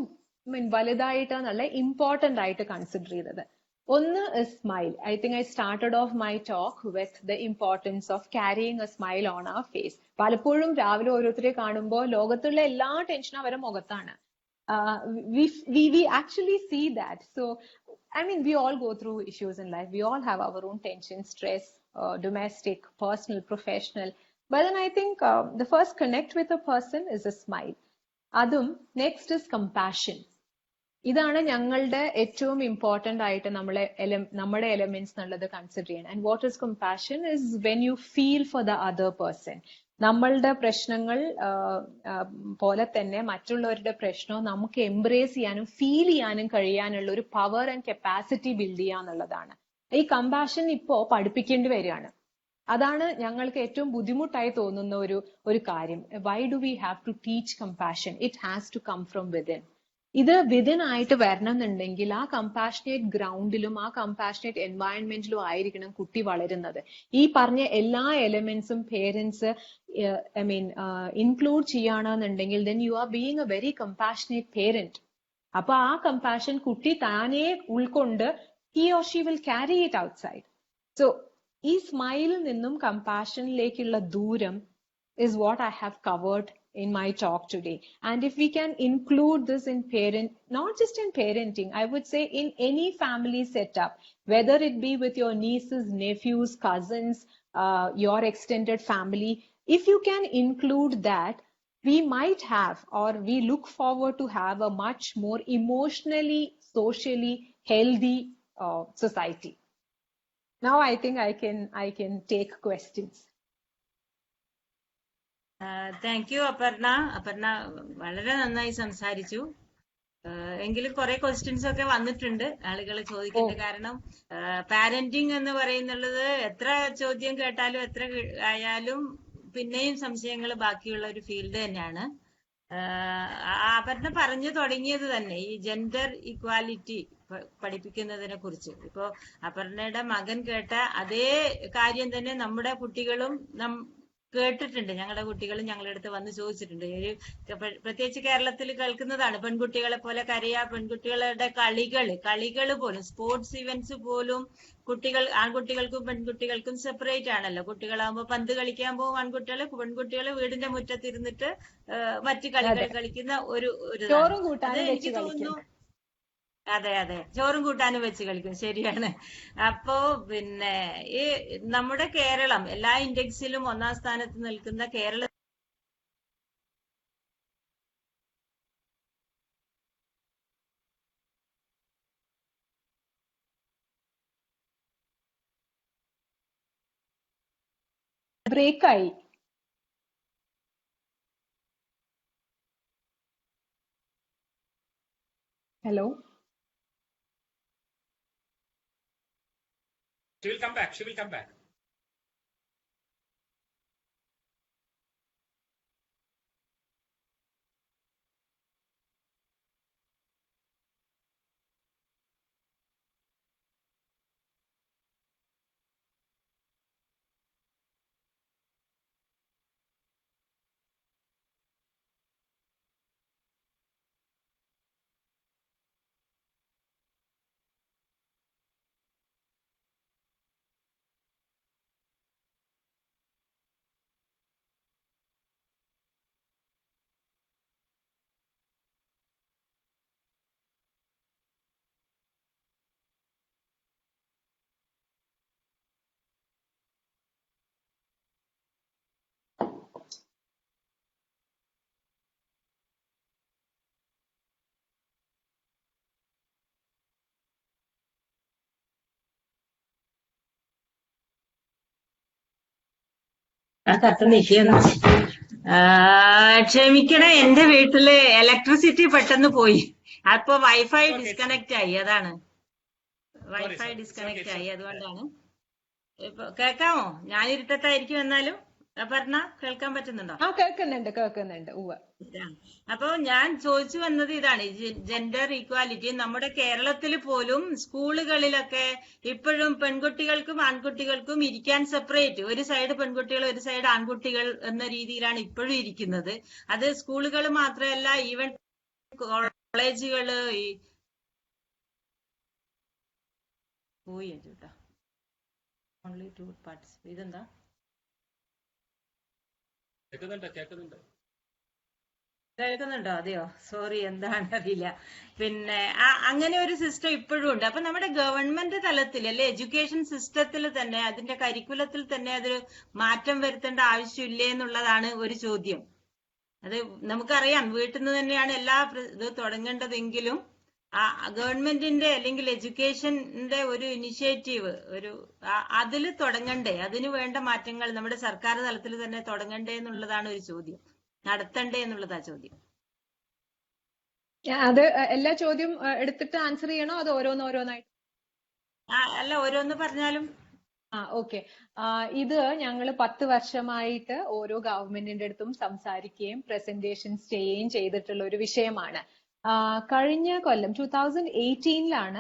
വലുതായിട്ടെന്നല്ല ഇമ്പോർട്ടന്റ് ആയിട്ട് കൺസിഡർ ചെയ്തത്. ഒന്ന് smile. I think I started off my talk with the importance of carrying a smile on our face. പലപ്പോഴും രാവിലെ ഓരോരുത്തരെ കാണുമ്പോൾ ലോകത്തുള്ള എല്ലാ ടെൻഷനും അവരുടെ മുഖത്താണ്. We actually see that. So I mean, we all go through issues in life. We all have our own tension, stress, domestic, personal, professional. But then I think the first connect with a person is a smile. Adum, next is compassion. ഇതാണ് ഞങ്ങളുടെ ഏറ്റവും important ആയിട്ട് നമ്മുടെ elements എന്നുള്ളത് consider ചെയ്യണം. And what is compassion is when you feel for the other person. നമ്മളുടെ പ്രശ്നങ്ങൾ പോലെ തന്നെ മറ്റുള്ളവരുടെ പ്രശ്നവും നമുക്ക് എംബ്രേസ് ചെയ്യാനും ഫീൽ ചെയ്യാനും കഴിയാനുള്ള ഒരു പവർ ആൻഡ് കപ്പാസിറ്റി ബിൽഡ് ചെയ്യാന്നുള്ളതാണ്. ഈ കമ്പാഷൻ ഇപ്പോ പഠിപ്പിക്കേണ്ടി വരികയാണ്. അതാണ് ഞങ്ങൾക്ക് ഏറ്റവും ബുദ്ധിമുട്ടായി തോന്നുന്ന ഒരു കാര്യം. Why do we have to teach compassion? It has to come from within. ഇത് വിതിൻ ആയിട്ട് വരണം എന്നുണ്ടെങ്കിൽ ആ കമ്പാഷനേറ്റ് ഗ്രൗണ്ടിലും ആ കമ്പാഷനേറ്റ് എൻവയൺമെന്റിലും ആയിരിക്കണം കുട്ടി വളരുന്നത്. ഈ പറഞ്ഞ എല്ലാ എലിമെന്റ്സും പേരൻസ് ഇൻക്ലൂഡ് ചെയ്യുകയാണെന്നുണ്ടെങ്കിൽ then you are being A very compassionate parent. അപ്പൊ ആ കമ്പാഷൻ കുട്ടി താനേ ഉൾക്കൊണ്ട് he or she will carry it outside. So ഈ സ്മൈലിൽ നിന്നും കമ്പാഷനിലേക്കുള്ള ദൂരം is what I have covered in my talk today. And if we can include this in not just in parenting, I would say in any family setup, whether it be with your nieces, nephews, cousins, your extended family, if you can include that, we might have, or we look forward to have a much more emotionally, socially healthy society. Now I think I can take questions. Thank you Aparna. വളരെ നന്നായി സംസാരിച്ചു. എങ്കിലും കുറെ questions ഒക്കെ വന്നിട്ടുണ്ട് ആളുകൾ ചോദിക്കുന്നത്. കാരണം പാരന്റിങ് എന്ന് പറയുന്നുള്ളത് എത്ര ചോദ്യം കേട്ടാലും എത്ര ആയാലും പിന്നെയും സംശയങ്ങൾ ബാക്കിയുള്ള ഒരു ഫീൽഡ് തന്നെയാണ്. അപർണ പറഞ്ഞു തുടങ്ങിയത് തന്നെ ഈ ജെൻഡർ ഇക്വാലിറ്റി പഠിപ്പിക്കുന്നതിനെ കുറിച്ച്. ഇപ്പോ അപർണയുടെ മകൻ കേട്ട അതേ കാര്യം തന്നെ നമ്മുടെ കുട്ടികളും കേട്ടിട്ടുണ്ട്. ഞങ്ങളുടെ കുട്ടികളും ഞങ്ങളുടെ അടുത്ത് വന്ന് ചോദിച്ചിട്ടുണ്ട്. പ്രത്യേകിച്ച് കേരളത്തിൽ കേൾക്കുന്നതാണ്. പെൺകുട്ടികളെ പോലെ കരയാ, പെൺകുട്ടികളുടെ കളികൾ പോലും, സ്പോർട്സ് ഇവന്റ്സ് പോലും ആൺകുട്ടികൾക്കും പെൺകുട്ടികൾക്കും സെപ്പറേറ്റ് ആണല്ലോ. കുട്ടികളാകുമ്പോൾ പന്ത് കളിക്കാൻ പോകും ആൺകുട്ടികള്, പെൺകുട്ടികള് വീടിന്റെ മുറ്റത്തിരുന്നിട്ട് മറ്റു കളികൾ കളിക്കുന്ന ഒരു അത് എനിക്ക് തോന്നുന്നു. അതെ, ചോറും കൂട്ടാനും വെച്ച് കളിക്കും. ശരിയാണ്. അപ്പോ പിന്നെ ഈ നമ്മുടെ കേരളം എല്ലാ ഇൻഡെക്സിലും 1ാം സ്ഥാനത്ത് നിൽക്കുന്ന കേരള ബ്രേക്കായി. Hello. She will come back. ആ കത്ത് നിൽക്കുന്നു. ക്ഷമിക്കണം, എന്റെ വീട്ടില് ഇലക്ട്രിസിറ്റി പെട്ടെന്ന് പോയി. അപ്പൊ വൈഫൈ ഡിസ്കണക്ട് ആയി, അതാണ്. വൈഫൈ ഡിസ്കണക്ട് ആയി, അതുകൊണ്ടാണ്. ഇപ്പൊ കേൾക്കാമോ? ഞാൻ ഇരുട്ടത്തായിരിക്കും, എന്നാലും പറഞ്ഞ കേൾക്കാൻ പറ്റുന്നുണ്ടോ? കേൾക്കുന്നുണ്ട്. ഉവ്വ്. അപ്പൊ ഞാൻ ചോദിച്ചു വന്നത് ഇതാണ്, ജെൻഡർ ഈക്വാലിറ്റി. നമ്മുടെ കേരളത്തിൽ പോലും സ്കൂളുകളിലൊക്കെ ഇപ്പോഴും പെൺകുട്ടികൾക്കും ആൺകുട്ടികൾക്കും ഇരിക്കാൻ സെപ്പറേറ്റ്, ഒരു സൈഡ് പെൺകുട്ടികൾ ഒരു സൈഡ് ആൺകുട്ടികൾ എന്ന രീതിയിലാണ് ഇപ്പോഴും ഇരിക്കുന്നത്. അത് സ്കൂളുകൾ മാത്രമല്ല, ഈവൻ കോളേജുകള് പോയി ചേട്ടാ. Only 2 parts. ഇതെന്താ? കേൾക്കുന്നുണ്ടോ? അതെയോ, സോറി, എന്താണെന്ന് അറിയില്ല. പിന്നെ അങ്ങനെ ഒരു സിസ്റ്റം ഇപ്പോഴും ഉണ്ട്. അപ്പൊ നമ്മുടെ ഗവൺമെന്റ് തലത്തിൽ, അല്ലെ, എഡ്യൂക്കേഷൻ സിസ്റ്റത്തിൽ തന്നെ, അതിന്റെ കരിക്കുലത്തിൽ തന്നെ അതൊരു മാറ്റം വരുത്തേണ്ട ആവശ്യമില്ലേ എന്നുള്ളതാണ് ഒരു ചോദ്യം. അത് നമുക്കറിയാം, വീട്ടിൽ നിന്ന് തന്നെയാണ് എല്ലാ ഇത് തുടങ്ങേണ്ടതെങ്കിലും ഗവൺമെന്റിന്റെ അല്ലെങ്കിൽ എഡ്യൂക്കേഷന്റെ ഒരു ഇനിഷ്യേറ്റീവ്, അതിൽ തുടങ്ങണ്ടേ? അതിന് വേണ്ട മാറ്റങ്ങൾ നമ്മുടെ സർക്കാർ തലത്തിൽ തന്നെ തുടങ്ങണ്ടേ എന്നുള്ളതാണ് ഒരു ചോദ്യം. നടത്തണ്ടേ എന്നുള്ളതാ ചോദ്യം. അത് എല്ലാ ചോദ്യം എടുത്തിട്ട് ആൻസർ ചെയ്യണോ, അത് ഓരോന്നോരോന്നായിട്ട്? അല്ല, ഓരോന്ന് പറഞ്ഞാലും. ഓക്കെ. ഇത് ഞങ്ങൾ 10 വർഷമായിട്ട് ഓരോ ഗവൺമെന്റിന്റെ അടുത്തും സംസാരിക്കുകയും പ്രസന്റേഷൻസ് ചെയ്യുകയും ചെയ്തിട്ടുള്ള ഒരു വിഷയമാണ്. കഴിഞ്ഞ കൊല്ലം 2018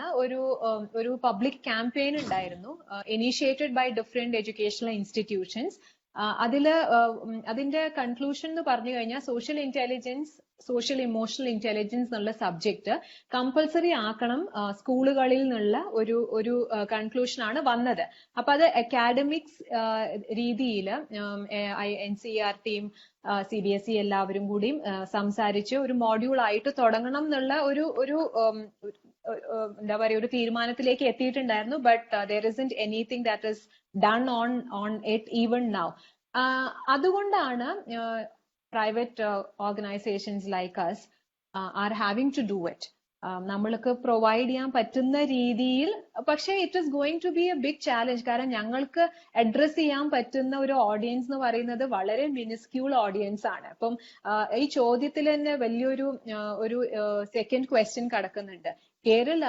ഒരു പബ്ലിക് ക്യാമ്പയിൻ ഉണ്ടായിരുന്നു, initiated by different educational institutions. അതിന്റെ കൺക്ലൂഷൻ എന്ന് പറഞ്ഞു കഴിഞ്ഞാൽ സോഷ്യൽ ഇമോഷണൽ ഇന്റലിജൻസ് എന്നുള്ള സബ്ജക്ട് കമ്പൽസറി ആക്കണം സ്കൂളുകളിൽ നിന്നുള്ള ഒരു കൺക്ലൂഷൻ ആണ് വന്നത്. അപ്പൊ അത് അക്കാഡമിക്സ് രീതിയിൽ NCERTയും CBSE എല്ലാവരും കൂടിയും സംസാരിച്ച് ഒരു മോഡ്യൂൾ ആയിട്ട് തുടങ്ങണം എന്നുള്ള എന്താ പറയുക, ഒരു തീരുമാനത്തിലേക്ക് എത്തിയിട്ടുണ്ടായിരുന്നു. But there isn't anything that is done on it even now. അതുകൊണ്ടാണ് private organizations like us are having to do it. നമ്മൾക്ക് പ്രൊവൈഡ് ചെയ്യാൻ പറ്റുന്ന രീതിയിൽ. പക്ഷേ it is going to be a big challenge. കാരണം ഞങ്ങൾക്ക് അഡ്രസ് ചെയ്യാൻ പറ്റുന്ന ഒരു ഓഡിയൻസ് എന്ന് പറയുന്നത് വളരെ മിനിസ്ക്യൂൾ ഓഡിയൻസ് ആണ്. അപ്പം ഈ ചോദ്യത്തിൽ തന്നെ വലിയൊരു സെക്കൻഡ് ക്വസ്റ്റ്യൻ കിടക്കുന്നുണ്ട്. കേരള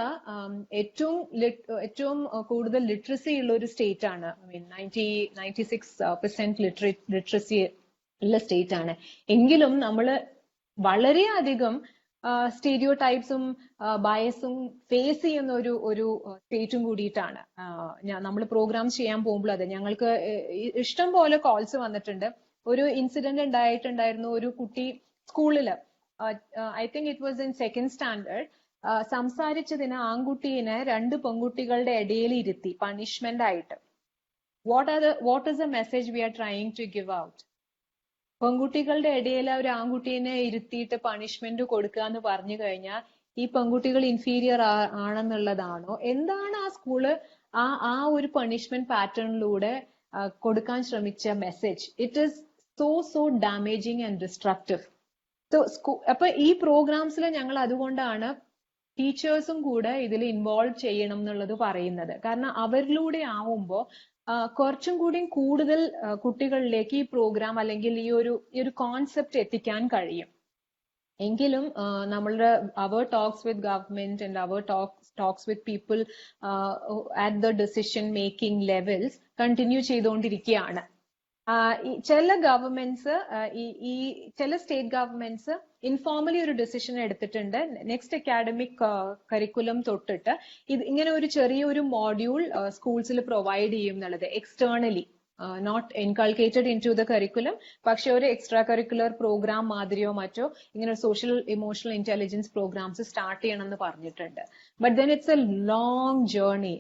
ഏറ്റവും കൂടുതൽ ലിറ്ററസി ഉള്ള ഒരു സ്റ്റേറ്റ് ആണ്. 96% ലിറ്ററസി ഉള്ള സ്റ്റേറ്റ് ആണ്. എങ്കിലും നമ്മൾ വളരെയധികം സ്റ്റീരിയോ ടൈപ്സും ബയസും ഫേസ് ചെയ്യുന്ന ഒരു സ്റ്റേറ്റും കൂടിയിട്ടാണ്. നമ്മൾ പ്രോഗ്രാംസ് ചെയ്യാൻ പോകുമ്പോൾ അതെ, ഞങ്ങൾക്ക് ഇഷ്ടം പോലെ കോൾസ് വന്നിട്ടുണ്ട്. ഒരു ഇൻസിഡന്റ് ഉണ്ടായിട്ടുണ്ടായിരുന്നു. ഒരു കുട്ടി സ്കൂളില്, I think it was in 2nd standard, സംസാരിച്ചതിന് ആൺകുട്ടീനെ 2 പെൺകുട്ടികളുടെ ഇടയിൽ ഇരുത്തി പണിഷ്മെന്റ് ആയിട്ട്. What is a message we are trying to give out? പെൺകുട്ടികളുടെ ഇടയിൽ ഒരു ആൺകുട്ടീനെ ഇരുത്തിയിട്ട് പണിഷ്മെന്റ് കൊടുക്കുക എന്ന് പറഞ്ഞു കഴിഞ്ഞാൽ ഈ പെൺകുട്ടികൾ ഇൻഫീരിയർ ആണെന്നുള്ളതാണോ? എന്താണ് ആ സ്കൂള് ആ ഒരു പണിഷ്മെന്റ് പാറ്റേണിലൂടെ കൊടുക്കാൻ ശ്രമിച്ച message? It is so damaging and destructive. അപ്പൊ ഈ പ്രോഗ്രാംസിൽ ഞങ്ങൾ അതുകൊണ്ടാണ് ടീച്ചേഴ്സും കൂടെ ഇതിൽ ഇൻവോൾവ് ചെയ്യണം എന്നുള്ളത് പറയുന്നത്. കാരണം അവരിലൂടെ ആവുമ്പോ കുറച്ചും കൂടി കൂടുതൽ കുട്ടികളിലേക്ക് ഈ പ്രോഗ്രാം അല്ലെങ്കിൽ ഈ ഒരു കോൺസെപ്റ്റ് എത്തിക്കാൻ കഴിയും. എങ്കിലും നമ്മളുടെ our talks with government and our talks with people at the decision making levels continue ചെയ്തുകൊണ്ടിരിക്കുകയാണ്. ചില ഗവൺമെന്റ്സ് ചില സ്റ്റേറ്റ് ഗവൺമെന്റ്സ് ഇൻഫോർമലി ഒരു ഡിസിഷൻ എടുത്തിട്ടുണ്ട്. നെക്സ്റ്റ് അക്കാഡമിക് കരിക്കുലം തൊട്ടിട്ട് ഇങ്ങനെ ഒരു ചെറിയൊരു മോഡ്യൂൾ സ്കൂൾസിൽ പ്രൊവൈഡ് ചെയ്യും എന്നുള്ളത്, externally not inculcated into the curriculum, പക്ഷെ ഒരു എക്സ്ട്രാ കരിക്കുലർ പ്രോഗ്രാം മാതിരിയോ മറ്റോ ഇങ്ങനെ social emotional intelligence programmes start ചെയ്യണം എന്ന് പറഞ്ഞിട്ടുണ്ട്. But then it's a long journey.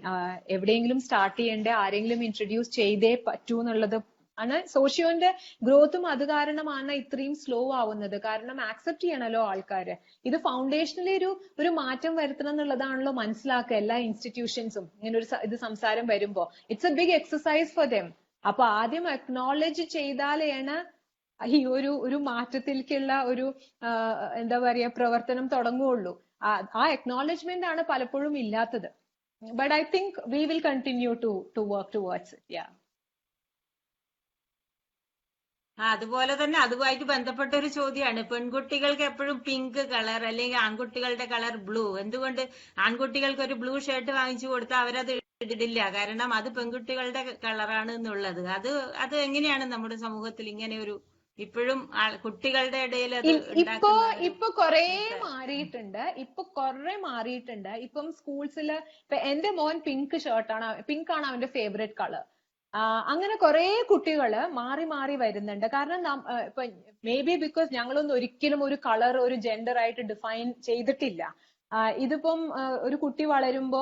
എവിടെയെങ്കിലും സ്റ്റാർട്ട് ചെയ്യേണ്ടേ, ആരെങ്കിലും ഇൻട്രൊഡ്യൂസ് ചെയ്തേ പറ്റൂ എന്നുള്ളത് ആണ്. സോഷ്യോന്റെ ഗ്രോത്തും അത് കാരണമാണ് ഇത്രയും സ്ലോ ആവുന്നത്. കാരണം ആക്സെപ്റ്റ് ചെയ്യണല്ലോ ആൾക്കാര്. ഇത് ഫൗണ്ടേഷനിൽ ഒരു മാറ്റം വരുത്തണം എന്നുള്ളതാണല്ലോ മനസ്സിലാക്കുക എല്ലാ ഇൻസ്റ്റിറ്റ്യൂഷൻസും. ഇങ്ങനെ ഇത് സംസാരം വരുമ്പോ it's a big exercise for them. അപ്പൊ ആദ്യം അക്നോളജ് ചെയ്താലാണ് ഈ ഒരു മാറ്റത്തിലേക്കുള്ള എന്താ പറയാ പ്രവർത്തനം തുടങ്ങുകയുള്ളൂ. ആ അക്നോളജ്മെന്റ് ആണ് പലപ്പോഴും ഇല്ലാത്തത്. But I think we will continue to work towards it. അതുപോലെ തന്നെ അതുമായിട്ട് ബന്ധപ്പെട്ട ഒരു ചോദ്യമാണ്, പെൺകുട്ടികൾക്ക് എപ്പോഴും പിങ്ക് കളർ അല്ലെങ്കിൽ ആൺകുട്ടികളുടെ കളർ ബ്ലൂ. എന്തുകൊണ്ട് ആൺകുട്ടികൾക്ക് ഒരു ബ്ലൂ ഷർട്ട് വാങ്ങിച്ചു കൊടുത്താൽ അവരത് ഇടില്ല? കാരണം അത് പെൺകുട്ടികളുടെ കളറാണ് എന്നുള്ളത്. അത് എങ്ങനെയാണ് നമ്മുടെ സമൂഹത്തിൽ ഇങ്ങനെ ഒരു ഇപ്പോഴും കുട്ടികളുടെ ഇടയിൽ അത് ഇപ്പൊ കൊറേ മാറിയിട്ടുണ്ട്. ഇപ്പം സ്കൂൾസില് ഇപ്പൊ എന്റെ മോൻ പിങ്ക് ആണ് അവന്റെ ഫേവറേറ്റ് കളർ. അങ്ങനെ കുറെ കുട്ടികള് മാറി മാറി വരുന്നുണ്ട്. കാരണം ഇപ്പൊ മേ ബി ബിക്കോസ് ഞങ്ങളൊന്നും ഒരിക്കലും ഒരു കളർ ഒരു ജെൻഡർ ആയിട്ട് ഡിഫൈൻ ചെയ്തിട്ടില്ല. ഇതിപ്പം ഒരു കുട്ടി വളരുമ്പോ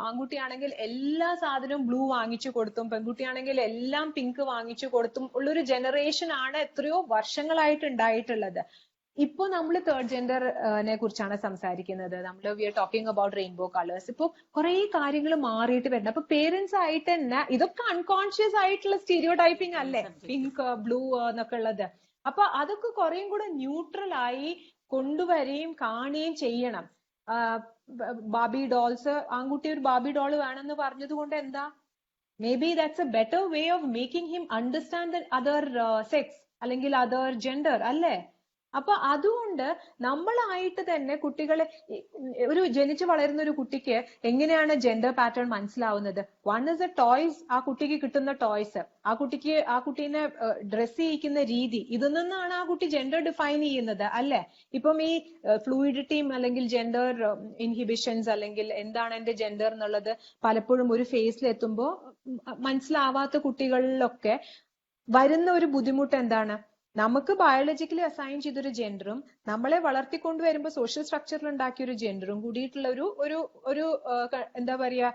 ആൺകുട്ടിയാണെങ്കിൽ എല്ലാ സാധനവും ബ്ലൂ വാങ്ങിച്ചു കൊടുത്തും പെൺകുട്ടിയാണെങ്കിൽ എല്ലാം പിങ്ക് വാങ്ങിച്ചു കൊടുത്തും ഉള്ളൊരു ജനറേഷൻ ആണ് എത്രയോ വർഷങ്ങളായിട്ട് ഉണ്ടായിട്ടുള്ളത്. ഇപ്പൊ നമ്മൾ തേർഡ് ജെൻഡറിനെ കുറിച്ചാണ് സംസാരിക്കുന്നത്. We are talking about rainbow colours. ഇപ്പൊ കുറെ കാര്യങ്ങൾ മാറിയിട്ട് വരുന്നുണ്ട്. അപ്പൊ പേരൻസ് ആയിട്ട് തന്നെ ഇതൊക്കെ അൺകോൺഷ്യസ് ആയിട്ടുള്ള സ്റ്റീരിയോ ടൈപ്പിംഗ് അല്ലേ, പിങ്ക് ബ്ലൂ എന്നൊക്കെ ഉള്ളത്. അപ്പൊ അതൊക്കെ കുറേയും കൂടെ ന്യൂട്രൽ ആയി കൊണ്ടുവരികയും കാണുകയും ചെയ്യണം. ബാബി ഡോൾസ്, ആൺകുട്ടി ഒരു ബാബി ഡോൾ വേണമെന്ന് പറഞ്ഞത് കൊണ്ട് എന്താ? May be that's A better way of making him understand the other sex അല്ലെങ്കിൽ അതർ ജെൻഡർ അല്ലേ? അപ്പൊ അതുകൊണ്ട് നമ്മളായിട്ട് തന്നെ കുട്ടികളെ, ഒരു ജനിച്ചു വളരുന്ന ഒരു കുട്ടിക്ക് എങ്ങനെയാണ് ജെൻഡർ പാറ്റേൺ മനസ്സിലാവുന്നത്? വൺ ഇസ് എ ടോയ്സ്, ആ കുട്ടിക്ക് കിട്ടുന്ന ടോയ്സ്, ആ കുട്ടീനെ ഡ്രസ് ചെയ്യിക്കുന്ന രീതി, ഇതിൽ നിന്നാണ് ആ കുട്ടി ജെൻഡർ ഡിഫൈൻ ചെയ്യുന്നത് അല്ലെ? ഇപ്പം ഈ ഫ്ലൂയിഡിറ്റിയും അല്ലെങ്കിൽ ജെൻഡർ ഇൻഹിബിഷൻസ് അല്ലെങ്കിൽ എന്താണ് എന്റെ ജെൻഡർ എന്നുള്ളത് പലപ്പോഴും ഒരു ഫേസിൽ എത്തുമ്പോൾ മനസ്സിലാവാത്ത കുട്ടികളിലൊക്കെ വരുന്ന ഒരു ബുദ്ധിമുട്ട് എന്താണ്? നമുക്ക് ബയോളജിക്കലി അസൈൻ ചെയ്തൊരു ജെൻഡറും നമ്മളെ വളർത്തിക്കൊണ്ടുവരുമ്പോൾ സോഷ്യൽ സ്ട്രക്ചറിൽ ഉണ്ടാക്കിയ ഒരു ജെൻഡറും കൂടിയിട്ടുള്ള ഒരു എന്താ പറയാ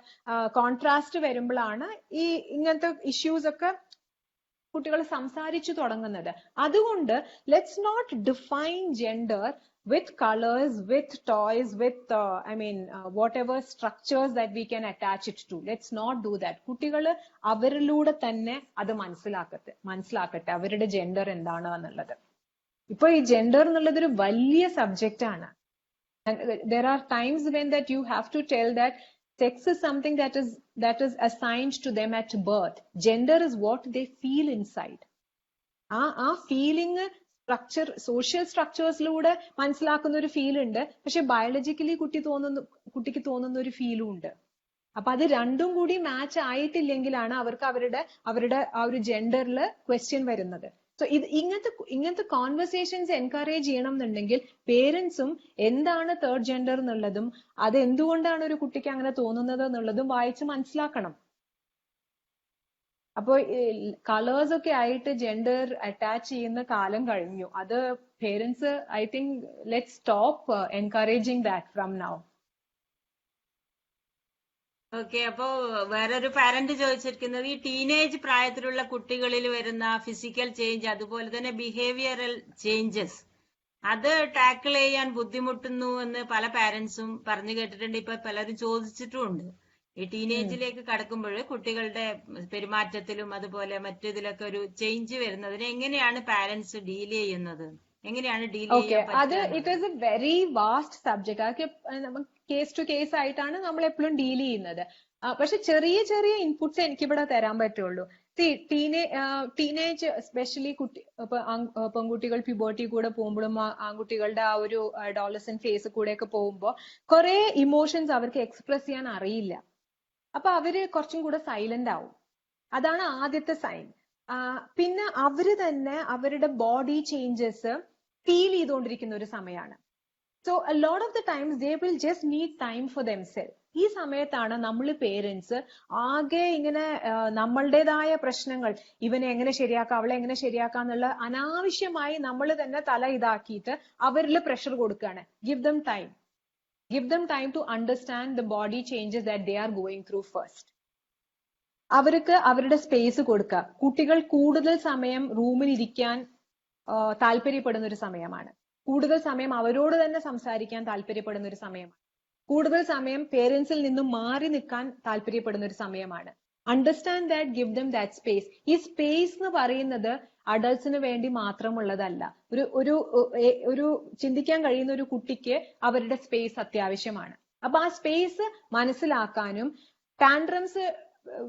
കോൺട്രാസ്റ്റ് വരുമ്പോഴാണ് ഈ ഇങ്ങനത്തെ ഇഷ്യൂസ് ഒക്കെ കുട്ടികൾ സംസാരിച്ചു തുടങ്ങുന്നത്. അതുകൊണ്ട് let's not define gender with colors, with toys, with whatever structures that we can attach it to. Let's not do that. കുട്ടികൾ അവരിലൂടെ തന്നെ അത് മനസ്സിലാക്കട്ടെ അവരുടെ ജെൻഡർ എന്താണ് എന്നുള്ളത്. ഇപ്പൊ ഈ ജെൻഡർ എന്നുള്ളത് ഒരു വലിയ സബ്ജക്റ്റ് ആണ്. There are times when that you have to tell that sex is something that is assigned to them at birth. Gender is what they feel inside. ആ ഫീലിംഗ് സോഷ്യൽ സ്ട്രക്ചേഴ്സിലൂടെ മനസ്സിലാക്കുന്ന ഒരു ഫീൽ ഉണ്ട്. പക്ഷെ biologically കുട്ടിക്ക് തോന്നുന്ന ഒരു ഫീലും ഉണ്ട്. അപ്പൊ അത് രണ്ടും കൂടി മാച്ച് ആയിട്ടില്ലെങ്കിലാണ് അവർക്ക് അവരുടെ ആ ഒരു ജെൻഡറിൽ ക്വസ്റ്റ്യൻ വരുന്നത്. സോ ഇങ്ങനത്തെ കോൺവെർസേഷൻസ് എൻകറേജ് ചെയ്യണം എന്നുണ്ടെങ്കിൽ പേരൻസും എന്താണ് തേർഡ് ജെൻഡർ എന്നുള്ളതും അത് എന്തുകൊണ്ടാണ് ഒരു കുട്ടിക്ക് അങ്ങനെ തോന്നുന്നത് എന്നുള്ളതും വായിച്ച് മനസ്സിലാക്കണം. അപ്പൊ കളേഴ്സ് ഒക്കെ ആയിട്ട് ജെൻഡർ അറ്റാച്ച് ചെയ്യുന്ന കാലം കഴിഞ്ഞു. അത് parents I think let's stop encouraging that from now. Okay, അപ്പോ വേറൊരു പാരന്റ് ചോദിച്ചിരിക്കുന്നത് ഈ ടീനേജ് പ്രായത്തിലുള്ള കുട്ടികളിൽ വരുന്ന ഫിസിക്കൽ ചേഞ്ച് അതുപോലെ തന്നെ ബിഹേവിയറൽ ചേഞ്ചസ് അത് ടാക്കിൾ ചെയ്യാൻ ബുദ്ധിമുട്ടുന്നു എന്ന് പല പാരന്റ്സും പറഞ്ഞു കേട്ടിട്ടുണ്ട്. ഇപ്പൊ പലരും ചോദിച്ചിട്ടുമുണ്ട്. ഈ ടീനേജിലേക്ക് കടക്കുമ്പോൾ കുട്ടികളുടെ പെരുമാറ്റത്തിലും അതുപോലെ മറ്റേതിലൊക്കെ ഒരു ചേഞ്ച് വരുന്നതിന് എങ്ങനെയാണ് പാരന്റ്സ് ഡീൽ ചെയ്യുന്നത്? എങ്ങനെയാണ് ഡീൽ ചെയ്യുന്നത്? അത് it is a very vast subject. അതൊക്കെ കേസ് ടു കേസ് ആയിട്ടാണ് നമ്മൾ എപ്പോഴും ഡീൽ ചെയ്യുന്നത്. പക്ഷെ ചെറിയ ചെറിയ ഇൻപുട്സ് എനിക്കിവിടെ തരാൻ പറ്റുള്ളൂ. ടീനേജ് എസ്പെഷ്യലി പെൺകുട്ടികൾ പ്യൂബർട്ടി കൂടെ പോകുമ്പോഴും ആൺകുട്ടികളുടെ ആ ഒരു അഡോളസന്റ് ഫേസ് കൂടെയൊക്കെ പോകുമ്പോൾ കുറെ ഇമോഷൻസ് അവർക്ക് എക്സ്പ്രസ് ചെയ്യാൻ അറിയില്ല. അപ്പൊ അവര് കുറച്ചും കൂടെ സൈലന്റ് ആവും. അതാണ് ആദ്യത്തെ സൈൻ. പിന്നെ അവര് തന്നെ അവരുടെ ബോഡി ചേഞ്ചസ് ഫീൽ ചെയ്തുകൊണ്ടിരിക്കുന്ന ഒരു സമയമാണ്. So a lot of the times they will just need time for themselves. ഈ സമയത്താണ് നമ്മൾ പേരൻസ് ആകെ ഇങ്ങനെ നമ്മളുടേതായ പ്രശ്നങ്ങൾ, ഇവനെ എങ്ങനെ ശരിയാക്കാം അവളെ എങ്ങനെ ശരിയാക്കാം എന്നുള്ള അനാവശ്യമായി നമ്മൾ തന്നെ തല ഇതാക്കിയിട്ട് അവരിൽ പ്രഷർ കൊടുക്കുകയാണ്. Give them time to understand the body changes that they are going through first. അവർക്ക് അവരുടെ സ്പേസ് കൊടുക്കുക. കുട്ടികൾ കൂടുതൽ സമയം റൂമിൽ ഇരിക്കാൻ താല്പര്യപ്പെടുന്ന ഒരു സമയമാണ്. കൂടുതൽ സമയം അവരോട് തന്നെ സംസാരിക്കാൻ താല്പര്യപ്പെടുന്ന ഒരു സമയമാണ്. കൂടുതൽ സമയം പേരൻസിൽ നിന്നും മാറി നിൽക്കാൻ താല്പര്യപ്പെടുന്ന ഒരു സമയമാണ്. Understand that, give them that space. ഈ സ്പേസ് എന്ന് പറയുന്നത് അഡൾട്ട്സിന് വേണ്ടി മാത്രമുള്ളതല്ല. ഒരു ചിന്തിക്കാൻ കഴിയുന്ന ഒരു കുട്ടിക്ക് അവരുടെ സ്പേസ് അത്യാവശ്യമാണ്. അപ്പൊ ആ സ്പേസ് മനസ്സിലാക്കാനും ടാൻട്രംസ്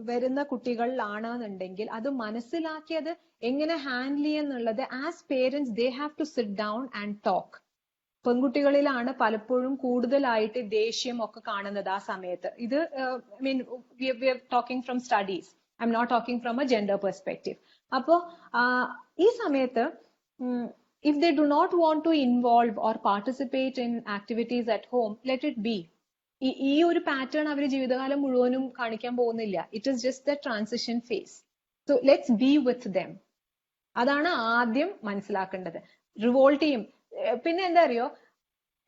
വരുന്ന കുട്ടികളിലാണെന്നുണ്ടെങ്കിൽ അത് മനസ്സിലാക്കിയത് എങ്ങനെ ഹാൻഡിൽ ചെയ്യുന്നുള്ളത് as parents they have to sit down and talk. പെൺകുട്ടികളിലാണ് പലപ്പോഴും കൂടുതലായിട്ട് ദേഷ്യം ഒക്കെ കാണുന്നത് ആ സമയത്ത്. ഇത് I mean we are talking from studies, I'm not talking from a gender perspective. അപ്പോ ഈ സമയത്ത് if they do not want to involve or participate in activities at home, let it be. ഈ ഒരു pattern അവർ ജീവിതകാലം മുഴുവനും കാണിക്കാൻ പോകുന്നില്ല. It is just the transition phase. So let's be with them. അതാണ് ആദ്യം മനസ്സിലാക്കേണ്ടത്. റിവോൾട്ട് ചെയ്യും. പിന്നെ എന്താ അറിയോ,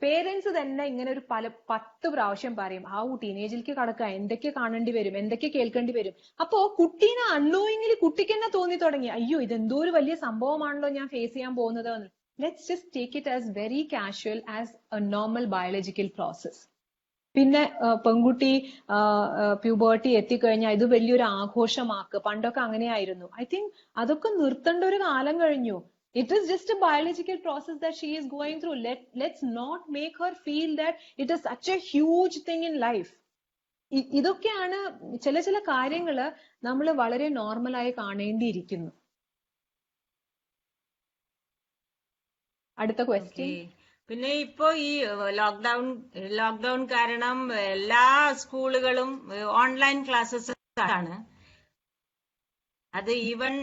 പേരൻസ് തന്നെ ഇങ്ങനെ ഒരു 10 പ്രാവശ്യം പറയും ആ ടീനേജിലേക്ക് കടക്കുക, എന്തൊക്കെ കാണേണ്ടി വരും, എന്തൊക്കെ കേൾക്കേണ്ടി വരും. അപ്പോ കുട്ടീനെ അൺനോയിങ്ങിൽ കുട്ടിക്ക് തന്നെ തോന്നി തുടങ്ങി, അയ്യോ ഇതെന്തോ ഒരു വലിയ സംഭവമാണല്ലോ ഞാൻ ഫേസ് ചെയ്യാൻ പോകുന്നത്. Let's just take it as very casual, as A normal biological process. പിന്നെ പെൺകുട്ടി പ്യൂബേർട്ടി എത്തിക്കഴിഞ്ഞാൽ ഇത് വലിയൊരു ആഘോഷമാക്ക്. പണ്ടൊക്കെ അങ്ങനെയായിരുന്നു. ഐ തിങ്ക് അതൊക്കെ നിർത്തേണ്ട ഒരു കാലം കഴിഞ്ഞു. It is just a biological process that she is going through. Let's not make her feel that it is such a huge thing in life. ഇതൊക്കെയാണ് ചില കാര്യങ്ങള് നമ്മൾ വളരെ നോർമലായി കാണേണ്ടിയിരിക്കുന്നു. അടുത്ത ക്വസ്റ്റ്യൻ. പിന്നെ ഇപ്പോ ഈ ലോക്ക്ഡൌൺ കാരണം എല്ലാ സ്കൂളുകളും ഓൺലൈൻ ക്ലാസ്സസ് ആണ്. അത് ഈവൻ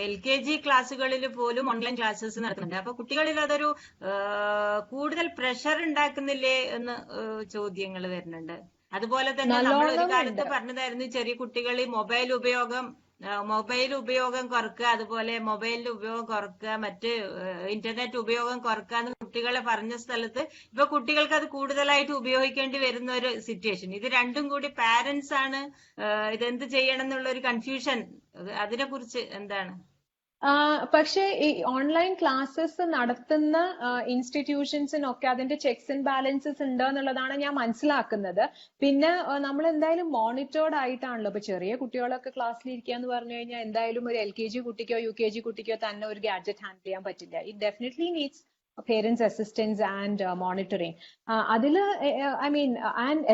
LKG ക്ലാസ്സുകളിൽ പോലും ഓൺലൈൻ ക്ലാസ്സസ് നടത്തുന്നുണ്ട്. അപ്പൊ കുട്ടികളിൽ അതൊരു കൂടുതൽ പ്രഷർ ഉണ്ടാക്കുന്നില്ലേ എന്ന് ചോദ്യങ്ങൾ വരുന്നുണ്ട്. അതുപോലെ തന്നെ നമ്മൾ ഒരു കാലത്ത് പറഞ്ഞതായിരുന്നു ചെറിയ കുട്ടികൾ മൊബൈൽ ഉപയോഗം കുറക്കുക, അതുപോലെ മൊബൈലിന്റെ ഉപയോഗം കുറക്കുക, മറ്റ് ഇന്റർനെറ്റ് ഉപയോഗം കുറക്കുക എന്ന് കുട്ടികളെ പറഞ്ഞ സ്ഥലത്ത് ഇപ്പൊ കുട്ടികൾക്ക് അത് കൂടുതലായിട്ട് ഉപയോഗിക്കേണ്ടി വരുന്ന ഒരു സിറ്റുവേഷൻ. ഇത് രണ്ടും കൂടി പാരന്റ്സ് ആണ് ഇതെന്ത് ചെയ്യണം എന്നുള്ള ഒരു കൺഫ്യൂഷൻ, അതിനെ കുറിച്ച് എന്താണ്? പക്ഷേ ഈ ഓൺലൈൻ ക്ലാസ്സസ് നടത്തുന്ന ഇൻസ്റ്റിറ്റ്യൂഷൻസിനൊക്കെ അതിന്റെ ചെക്സ് ആൻഡ് ബാലൻസസ് ഉണ്ട് എന്നുള്ളതാണ് ഞാൻ മനസ്സിലാക്കുന്നത്. പിന്നെ നമ്മൾ എന്തായാലും മോണിറ്റേർഡ് ആയിട്ടാണല്ലോ. ഇപ്പൊ ചെറിയ കുട്ടികളൊക്കെ ക്ലാസ്സിൽ ഇരിക്കുക എന്ന് പറഞ്ഞു കഴിഞ്ഞാൽ എന്തായാലും ഒരു LKG കുട്ടിക്കോ UKG കുട്ടിക്കോ തന്നെ ഒരു ഗാഡ്ജറ്റ് ഹാൻഡിൽ ചെയ്യാൻ പറ്റില്ല. It definitely needs parents assistance and monitoring. അതില് ഐ മീൻ ആൻഡ്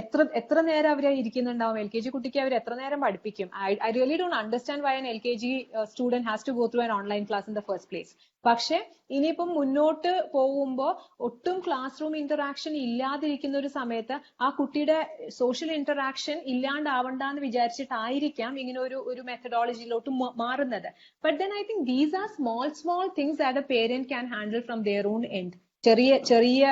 എത്ര നേരം അവരെ ഇരിക്കുന്നുണ്ടാവും. LKG കുട്ടിക്ക് അവർ എത്ര നേരം പഠിപ്പിക്കും? I really don't understand why an LKG student has to go through an online class in the first place. പക്ഷെ ഇനിയിപ്പം മുന്നോട്ട് പോകുമ്പോൾ ഒട്ടും ക്ലാസ് റൂം ഇന്ററാക്ഷൻ ഇല്ലാതിരിക്കുന്ന ഒരു സമയത്ത് ആ കുട്ടിയുടെ സോഷ്യൽ ഇന്ററാക്ഷൻ ഇല്ലാണ്ടാവണ്ടെന്ന് വിചാരിച്ചിട്ടായിരിക്കാം ഇങ്ങനെ ഒരു മെത്തഡോളജിയിലോട്ട് മാറുന്നത്. But then I think these are small things that A parent can handle from their own end. ചെറിയ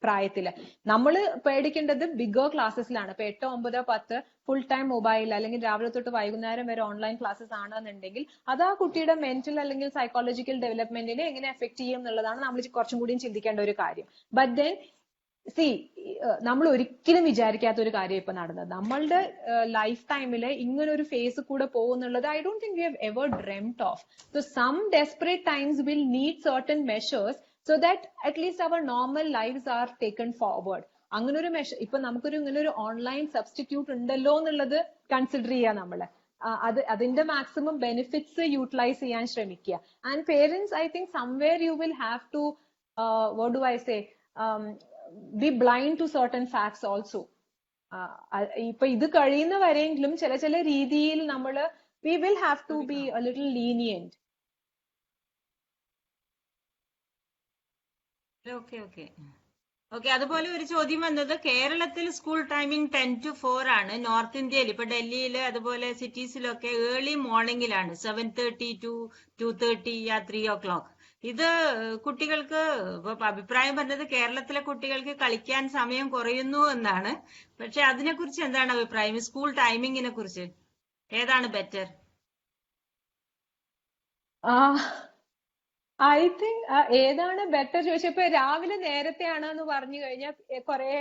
പ്രായത്തില് നമ്മൾ പേടിക്കേണ്ടത് ബിഗർ ക്ലാസ്സസിലാണ്. ഇപ്പൊ 8, 9, 10 ഫുൾ ടൈം മൊബൈൽ അല്ലെങ്കിൽ രാവിലെ തൊട്ട് വൈകുന്നേരം വരെ ഓൺലൈൻ ക്ലാസ്സസ് ആണെന്നുണ്ടെങ്കിൽ അത് ആ കുട്ടിയുടെ മെന്റൽ അല്ലെങ്കിൽ സൈക്കോളജിക്കൽ ഡെവലപ്മെന്റിനെ എങ്ങനെ എഫക്ട് ചെയ്യും എന്നുള്ളതാണ് നമ്മൾ കുറച്ചും കൂടിയും ചിന്തിക്കേണ്ട ഒരു കാര്യം. ബട്ട് ദെൻ നമ്മൾ ഒരിക്കലും വിചാരിക്കാത്ത ഒരു കാര്യം ഇപ്പൊ നടന്നത്. നമ്മളുടെ ലൈഫ് ടൈമില് ഇങ്ങനെ ഒരു ഫേസ് കൂടെ പോകുന്നുള്ളത് I don't think we have ever dreamed of. So some desperate times will need certain measures so that at least our normal lives are taken forward. അങ്ങനെ ഒരു ഇപ്പൊ നമുക്കൊരു ഇങ്ങനെ ഒരു ഓൺലൈൻ സബ്സ്റ്റിറ്റ്യൂട്ട് ഉണ്ടല്ലോ എന്നുള്ളത് കൺസിഡർ ചെയ്യാം നമ്മള്. അതിന്റെ മാക്സിമം ബെനിഫിറ്റ്സ് യൂട്ടിലൈസ് ചെയ്യാൻ ശ്രമിക്കുക. And parents I think somewhere you will have to what do I say be blind to certain facts also. ഇപ്പൊ ഇത് കഴിയുന്ന വരെയെങ്കിലും ചില രീതിയിൽ നമ്മള് we will have to be a little lenient. Okay. അതുപോലെ ഒരു ചോദ്യം വന്നത് കേരളത്തിൽ സ്കൂൾ ടൈമിംഗ് 10 to 4 ആണ്. നോർത്ത് ഇന്ത്യയിൽ ഇപ്പൊ ഡൽഹിയില് അതുപോലെ സിറ്റീസിലൊക്കെ ഏർലി മോർണിംഗിലാണ് 7:30 to 2:30 3 o'clock. ഇത് കുട്ടികൾക്ക് ഇപ്പൊ അഭിപ്രായം പറഞ്ഞത് കേരളത്തിലെ കുട്ടികൾക്ക് കളിക്കാൻ സമയം കുറയുന്നു എന്നാണ്. പക്ഷെ അതിനെ കുറിച്ച് എന്താണ് അഭിപ്രായം? സ്കൂൾ ടൈമിങ്ങിനെ കുറിച്ച് ഏതാണ് ബെറ്റർ? ഐ തിങ്ക് ഏതാണ് ബെറ്റർ ചോദിച്ചപ്പോ രാവിലെ നേരത്തെ ആണെന്ന് പറഞ്ഞു കഴിഞ്ഞാൽ കുറെ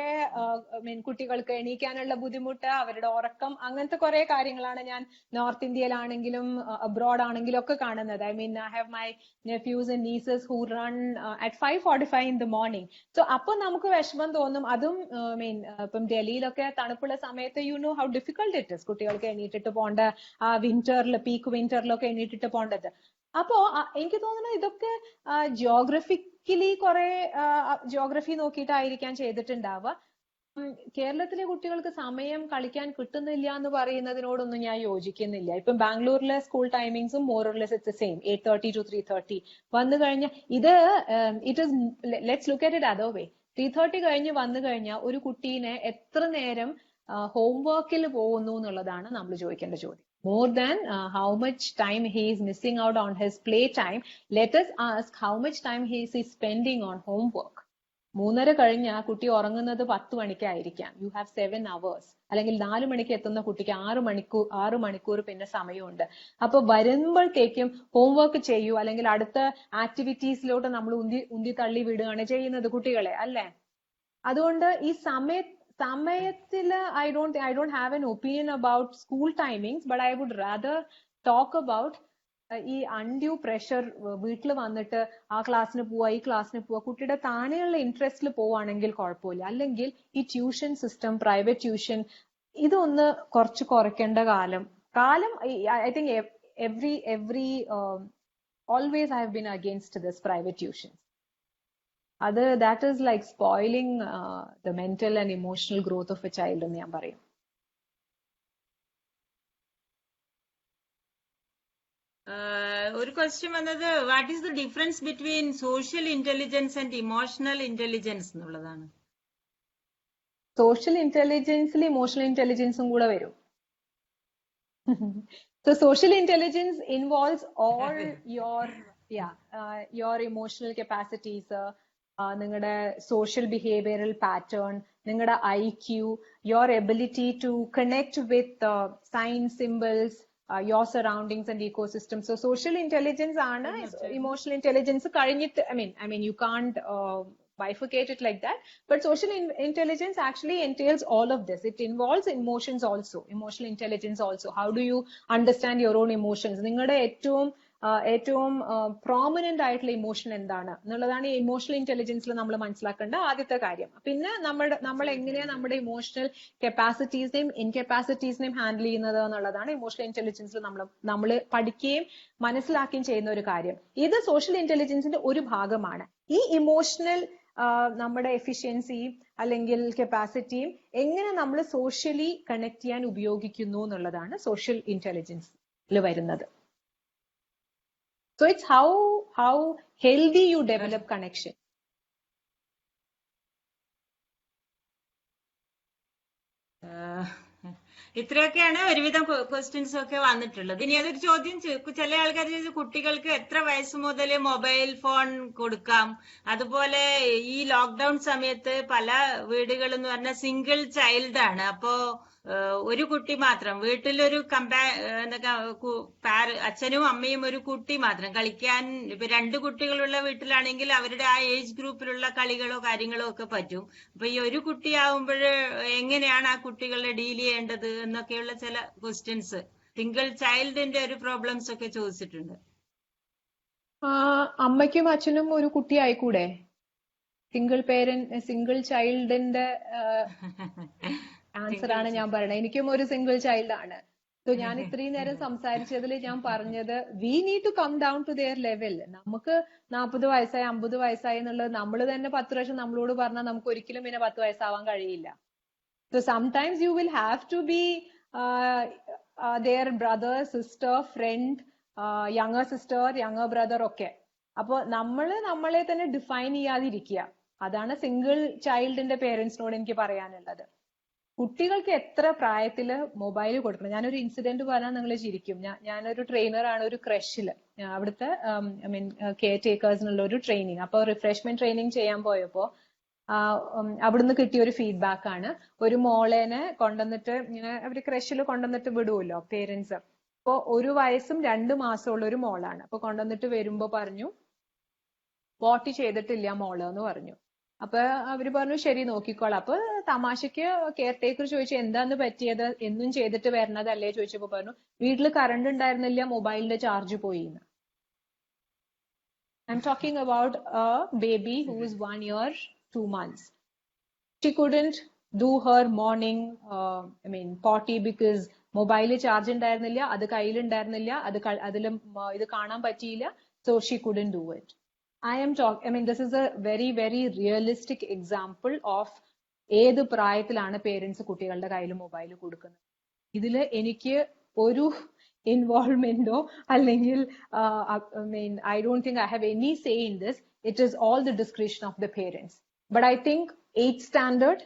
കുട്ടികൾക്ക് എണീക്കാനുള്ള ബുദ്ധിമുട്ട്, അവരുടെ ഉറക്കം, അങ്ങനത്തെ കുറെ കാര്യങ്ങളാണ് ഞാൻ നോർത്ത് ഇന്ത്യയിലാണെങ്കിലും അബ്രോഡ് ആണെങ്കിലും ഒക്കെ കാണുന്നത്. I mean I have my nephews and nieces who run at 5:45 in the morning. സോ അപ്പൊ നമുക്ക് വിഷമം തോന്നും. അതും ഇപ്പം ഡൽഹിയിലൊക്കെ തണുപ്പുള്ള സമയത്ത് you know how difficult it is കുട്ടികൾക്ക് എണീറ്റിട്ട് പോണ്ട, ആ വിന്ററിൽ പീക്ക് വിന്ററിലൊക്കെ എണീറ്റിട്ട് പോണ്ടത്. അപ്പോ എനിക്ക് തോന്നുന്നത് ഇതൊക്കെ ജിയോഗ്രഫിക്കലി കുറെ ജിയോഗ്രഫി നോക്കിയിട്ടായിരിക്കാം ചെയ്തിട്ടുണ്ടാവുക. കേരളത്തിലെ കുട്ടികൾക്ക് സമയം കളിക്കാൻ കിട്ടുന്നില്ല എന്ന് പറയുന്നതിനോടൊന്നും ഞാൻ യോജിക്കുന്നില്ല. ഇപ്പം ബാംഗ്ലൂരിലെ സ്കൂൾ ടൈമിങ്സും മോറോർലെസ് ഇറ്റ്സ് സെയിം, 8:30 to 3:30. വന്നു കഴിഞ്ഞാൽ ഇത് it is let's look at it other way. 3:30 കഴിഞ്ഞ് വന്നു കഴിഞ്ഞാൽ ഒരു കുട്ടീനെ എത്ര നേരം ഹോംവർക്കിൽ പോകുന്നു എന്നുള്ളതാണ് നമ്മൾ ചോദിക്കേണ്ട ചോദ്യം. More than how much time he is missing out on his play time, let us ask how much time he is spending on homework. 3:30 കഴിഞ്ഞ കുട്ടി ഉറങ്ങുന്നത് 10 മണിക്കായിരിക്കാം. You have 7 hours. അല്ലെങ്കിൽ 4 മണിക്ക് എത്തുന്ന കുട്ടിക്ക് 6 മണിക്കൂർ പിന്നെ സമയമുണ്ട്. അപ്പൊ വരുമ്പോഴത്തേക്കും ഹോംവർക്ക് ചെയ്യൂ, അല്ലെങ്കിൽ അടുത്ത ആക്ടിവിറ്റീസിലോട്ട് നമ്മൾ ഉന്തി തള്ളി വിടുകയാണ് ചെയ്യുന്നത് കുട്ടികളെ, അല്ലെ? അതുകൊണ്ട് ഈ സമയത്തില് I don't have an opinion about school timings, but I would rather talk about ഈ അൺഡ്യൂ പ്രഷർ. വീട്ടിൽ വന്നിട്ട് ആ ക്ലാസ്സിന് പോവാ, ഈ ക്ലാസ്സിന് പോവാ, കുട്ടിയുടെ താനെയുള്ള ഇൻട്രസ്റ്റിൽ പോവാണെങ്കിൽ കുഴപ്പമില്ല. അല്ലെങ്കിൽ ഈ ട്യൂഷൻ സിസ്റ്റം, പ്രൈവറ്റ് ട്യൂഷൻ, ഇതൊന്ന് കുറച്ച് കുറയ്ക്കേണ്ട കാലം I think every always I have been against this private tuition. That is like spoiling the mental and emotional growth of a child എന്ന് ഞാൻ പറയും. ഒരു ക്വസ്റ്റ്യൻ വന്നത്, what is the difference between social intelligence and emotional intelligence എന്നുള്ളതാണ്. Social ഇന്റലിജൻസിൽ emotional ഇന്റലിജൻസും കൂടെ വരും. So social intelligence involves all your emotional capacities, നിങ്ങളുടെ social behavioral pattern, നിങ്ങളുടെ IQ, your ability to connect with signs, symbols, your surroundings and ecosystem. So social intelligence ആണ് emotional intelligence കഴിഞ്ഞിട്ട് I mean you can't bifurcate it like that, but social intelligence actually entails all of this. It involves emotions also, emotional intelligence also. How do you understand your own emotions? നിങ്ങളുടെ ഏറ്റവും prominent ആയിട്ടുള്ള emotion എന്താണ് എന്നുള്ളതാണ് ഈ emotional ഇന്റലിജൻസിൽ നമ്മൾ മനസ്സിലാക്കേണ്ട ആദ്യത്തെ കാര്യം. പിന്നെ നമ്മൾ എങ്ങനെയാണ് നമ്മുടെ ഇമോഷണൽ കപ്പാസിറ്റീസിനെയും ഇൻകപ്പാസിറ്റീസിനെയും ഹാൻഡിൽ ചെയ്യുന്നത് എന്നുള്ളതാണ് ഇമോഷണൽ ഇന്റലിജൻസിൽ നമ്മൾ പഠിക്കുകയും മനസ്സിലാക്കുകയും ചെയ്യുന്ന ഒരു കാര്യം. ഇത് സോഷ്യൽ ഇന്റലിജൻസിന്റെ ഒരു ഭാഗമാണ്. ഈ ഇമോഷണൽ നമ്മുടെ എഫിഷ്യൻസിയും അല്ലെങ്കിൽ കപ്പാസിറ്റിയും എങ്ങനെ നമ്മൾ സോഷ്യലി കണക്ട് ചെയ്യാൻ ഉപയോഗിക്കുന്നു എന്നുള്ളതാണ് സോഷ്യൽ ഇന്റലിജൻസിൽ വരുന്നത്. So it's how healthy you develop connection. ഇത്രയൊക്കെയാണ് ഒരുവിധം ക്വസ്റ്റ്യൻസ് ഒക്കെ വന്നിട്ടുള്ളത്. ഇനി അതൊരു ചോദ്യം, ചില ആൾക്കാർ ചോദിച്ചു, കുട്ടികൾക്ക് എത്ര വയസ്സ് മുതൽ മൊബൈൽ ഫോൺ കൊടുക്കാം? അതുപോലെ ഈ ലോക്ക്ഡൌൺ സമയത്ത് പല വീടുകൾ എന്ന് പറഞ്ഞാൽ സിംഗിൾ ചൈൽഡ് ആണ്. അപ്പോ ഒരു കുട്ടി മാത്രം, വീട്ടിലൊരു അച്ഛനും അമ്മയും ഒരു കുട്ടി മാത്രം കളിക്കാൻ. ഇപ്പൊ 2 കുട്ടികളുള്ള വീട്ടിലാണെങ്കിൽ അവരുടെ ആ ഏജ് ഗ്രൂപ്പിലുള്ള കളികളോ കാര്യങ്ങളോ ഒക്കെ പറ്റും. അപ്പൊ ഈ ഒരു കുട്ടിയാവുമ്പോൾ എങ്ങനെയാണ് ആ കുട്ടികളെ ഡീൽ ചെയ്യേണ്ടത് എന്നൊക്കെയുള്ള ചില ക്വസ്റ്റ്യൻസ്, സിംഗിൾ ചൈൽഡിന്റെ ഒരു പ്രോബ്ലംസ് ഒക്കെ ചോദിച്ചിട്ടുണ്ട്. അമ്മയ്ക്കും അച്ഛനും ഒരു കുട്ടി ആയിക്കൂടെ? സിംഗിൾ ചൈൽഡിന്റെ ആൻസർ ആണ് ഞാൻ പറയുന്നത്. എനിക്കും ഒരു സിംഗിൾ ചൈൽഡ് ആണ്. സോ ഞാൻ ഇത്രയും നേരം സംസാരിച്ചതിൽ ഞാൻ പറഞ്ഞത്, we need to come down to their level. നമുക്ക് 40 വയസ്സായി 50 വയസ്സായി എന്നുള്ളത് നമ്മൾ തന്നെ 10 പ്രാവശ്യം നമ്മളോട് പറഞ്ഞാൽ നമുക്ക് ഒരിക്കലും പിന്നെ 10 വയസ്സാവാൻ കഴിയില്ല. So sometimes you will have to be their brother, sister, friend, younger sister, younger brother ഒക്കെ. അപ്പൊ നമ്മളെ തന്നെ ഡിഫൈൻ ചെയ്യാതിരിക്കുക. അതാണ് സിംഗിൾ ചൈൽഡിന്റെ പേരൻസിനോട് എനിക്ക് പറയാനുള്ളത്. കുട്ടികൾക്ക് എത്ര പ്രായത്തില് മൊബൈൽ കൊടുക്കണം? ഞാനൊരു ഇൻസിഡന്റ് പറഞ്ഞാൽ നിങ്ങൾ ചിരിക്കും. ഞാനൊരു ട്രെയിനറാണ് ഒരു ക്രഷില്, അവിടുത്തെ കെയർ ടേക്കേഴ്സിനുള്ള ഒരു ട്രെയിനിങ്. അപ്പൊ റിഫ്രഷ്മെന്റ് ട്രെയിനിങ് ചെയ്യാൻ പോയപ്പോ അവിടുന്ന് കിട്ടിയ ഒരു ഫീഡ്ബാക്ക് ആണ്, ഒരു മോളേനെ കൊണ്ടുവന്നിട്ട് ഇങ്ങനെ അവര് ക്രഷിൽ കൊണ്ടുവന്നിട്ട് വിടുമല്ലോ പേരൻസ്. അപ്പൊ 1 വയസ്സും 2 മാസമുള്ള ഒരു മോളാണ്. അപ്പൊ കൊണ്ടുവന്നിട്ട് വരുമ്പോ പറഞ്ഞു, പോട്ടി ചെയ്തിട്ടില്ല മോള് എന്ന് പറഞ്ഞു. അപ്പൊ അവര് പറഞ്ഞു ശരി നോക്കിക്കോളാം. അപ്പൊ തമാശക്ക് കെയർ ടേക്കർ ചോദിച്ചു എന്താന്ന് പറ്റിയത്, എന്നും ചെയ്തിട്ട് വരണതല്ലേ ചോദിച്ചപ്പോ പറഞ്ഞു, വീട്ടില് കറണ്ട് ഉണ്ടായിരുന്നില്ല, മൊബൈലിന്റെ ചാർജ് പോയി. I am talking about A baby who is 1 year 2 months. She couldn't do her morning potty because മൊബൈലിൽ ചാർജ് ഉണ്ടായിരുന്നില്ല, അത് കയ്യിലുണ്ടായിരുന്നില്ല, അതിലും ഇത് കാണാൻ പറ്റിയില്ല. So she couldn't do it. This is a very, very realistic example of ഏത് പ്രായത്തിലാണ് parents കുട്ടികളുടെ കയ്യിൽ മൊബൈൽ കൊടുക്കുന്നത്. ഇതില് എനിക്ക് ഒരു ഇൻവോൾവ്മെന്റോ അല്ലെങ്കിൽ I don't think I have any say in this. It is all the discretion of the parents. But I think 8th standard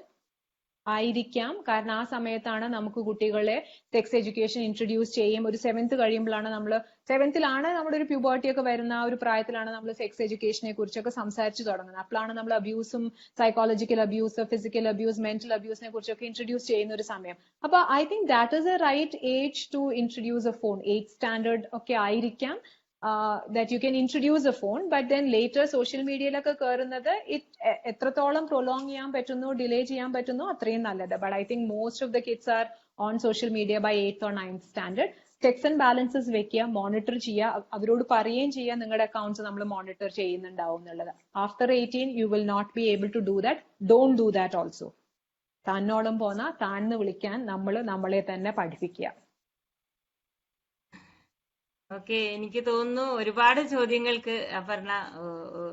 ആയിരിക്കാം, കാരണം ആ സമയത്താണ് നമുക്ക് കുട്ടികളെ സെക്സ് എഡ്യൂക്കേഷൻ ഇൻട്രൊഡ്യൂസ് ചെയ്യും. ഒരു 7th കഴിയുമ്പോഴാണ് സെവൻത്തിലാണ് നമ്മുടെ ഒരു പ്യൂബർട്ടി ഒക്കെ വരുന്ന ആ ഒരു പ്രായത്തിലാണ് നമ്മൾ സെക്സ് എഡ്യൂക്കേഷനെ കുറിച്ചൊക്കെ സംസാരിച്ചു തുടങ്ങുന്നത്. അപ്പോഴാണ് നമ്മൾ അബ്യൂസും psychological abuse, physical abuse, mental അബ്യൂസിനെ കുറിച്ചൊക്കെ ഇൻട്രൊഡ്യൂസ് ചെയ്യുന്ന ഒരു സമയം. അപ്പൊ I think that is a right age to introduce a phone. 8th standard ഒക്കെ ആയിരിക്കാം that you can introduce a phone, but then later social media ലൊക്കെ കയറുന്നത് എത്രത്തോളം പ്രൊലോങ് ചെയ്യാൻ പറ്റുന്നു, ഡിലേ ചെയ്യാൻ പറ്റുന്നു അത്രയും നല്ലത്. But I think most of the kids are on social media by 8th or 9th standard. Checks and balances വെക്കുക, മോണിറ്റർ ചെയ്യുക, അവരോട് പറയുകയും ചെയ്യുക നിങ്ങളുടെ അക്കൗണ്ട്സ് നമ്മൾ മോണിറ്റർ ചെയ്യുന്നുണ്ടാവും എന്നുള്ളത്. After 18 you will not be able to do that. Don't do that also. തന്നോളം പോന്ന താഴ്ന്ന് വിളിക്കാൻ നമ്മളെ തന്നെ പഠിപ്പിക്കുക. ഓക്കെ, എനിക്ക് തോന്നുന്നു ഒരുപാട് ചോദ്യങ്ങൾക്ക് അപർണ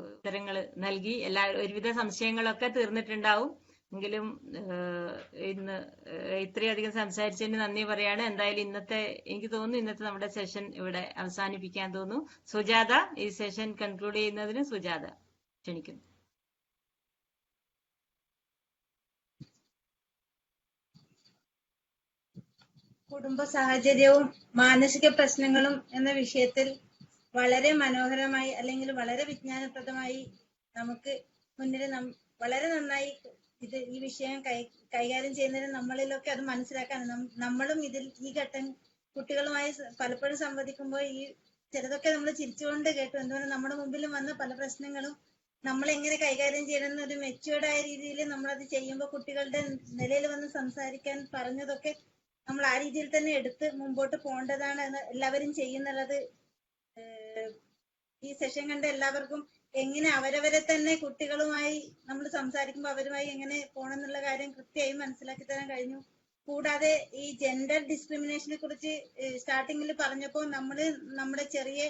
ഉത്തരങ്ങൾ നൽകി. ഒരുവിധ സംശയങ്ങളൊക്കെ തീർന്നിട്ടുണ്ടാവും. എങ്കിലും ഇന്ന് ഇത്രയധികം സംസാരിച്ചതിന് നന്ദി പറയാണ്. എന്തായാലും എനിക്ക് തോന്നുന്നു ഇന്നത്തെ നമ്മുടെ സെഷൻ ഇവിടെ അവസാനിപ്പിക്കാൻ തോന്നുന്നു. സുജാത, ഈ സെഷൻ കൺക്ലൂഡ് ചെയ്യുന്നതിന് സുജാത ക്ഷണിക്കുന്നു. കുടുംബ സാഹചര്യവും മാനസിക പ്രശ്നങ്ങളും എന്ന വിഷയത്തിൽ വളരെ മനോഹരമായി അല്ലെങ്കിൽ വളരെ വിജ്ഞാനപ്രദമായി നമുക്ക് മുന്നിൽ വളരെ നന്നായി ഈ വിഷയം കൈകാര്യം ചെയ്യുന്നതിന് നമ്മളിലൊക്കെ അത് മനസ്സിലാക്കാൻ നമ്മളും ഈ ഘട്ടം കുട്ടികളുമായി പലപ്പോഴും സംവദിക്കുമ്പോൾ ചിലതൊക്കെ നമ്മൾ ചിരിച്ചുകൊണ്ട് കേട്ടു. എന്തുകൊണ്ട് നമ്മുടെ മുമ്പിലും വന്ന പല പ്രശ്നങ്ങളും നമ്മൾ എങ്ങനെ കൈകാര്യം ചെയ്യണമെന്ന് ഒരു മെച്യൂർഡായ രീതിയിൽ നമ്മളത് ചെയ്യുമ്പോൾ കുട്ടികളുടെ നിലയിൽ വന്ന് സംസാരിക്കാൻ പറഞ്ഞതൊക്കെ നമ്മൾ ആ രീതിയിൽ തന്നെ എടുത്ത് മുമ്പോട്ട് പോകേണ്ടതാണ് എന്ന് എല്ലാവരും ചെയ്യുന്നുള്ളത് ഈ സെഷൻ കണ്ട എല്ലാവർക്കും എങ്ങനെ അവരവരെ തന്നെ കുട്ടികളുമായി നമ്മൾ സംസാരിക്കുമ്പോൾ അവരുമായി എങ്ങനെ പോകണം എന്നുള്ള കാര്യം കൃത്യമായി മനസ്സിലാക്കി തരാൻ കഴിഞ്ഞു. കൂടാതെ ഈ ജെൻഡർ ഡിസ്ക്രിമിനേഷനെ കുറിച്ച് സ്റ്റാർട്ടിങ്ങിൽ പറഞ്ഞപ്പോൾ നമ്മുടെ ചെറിയ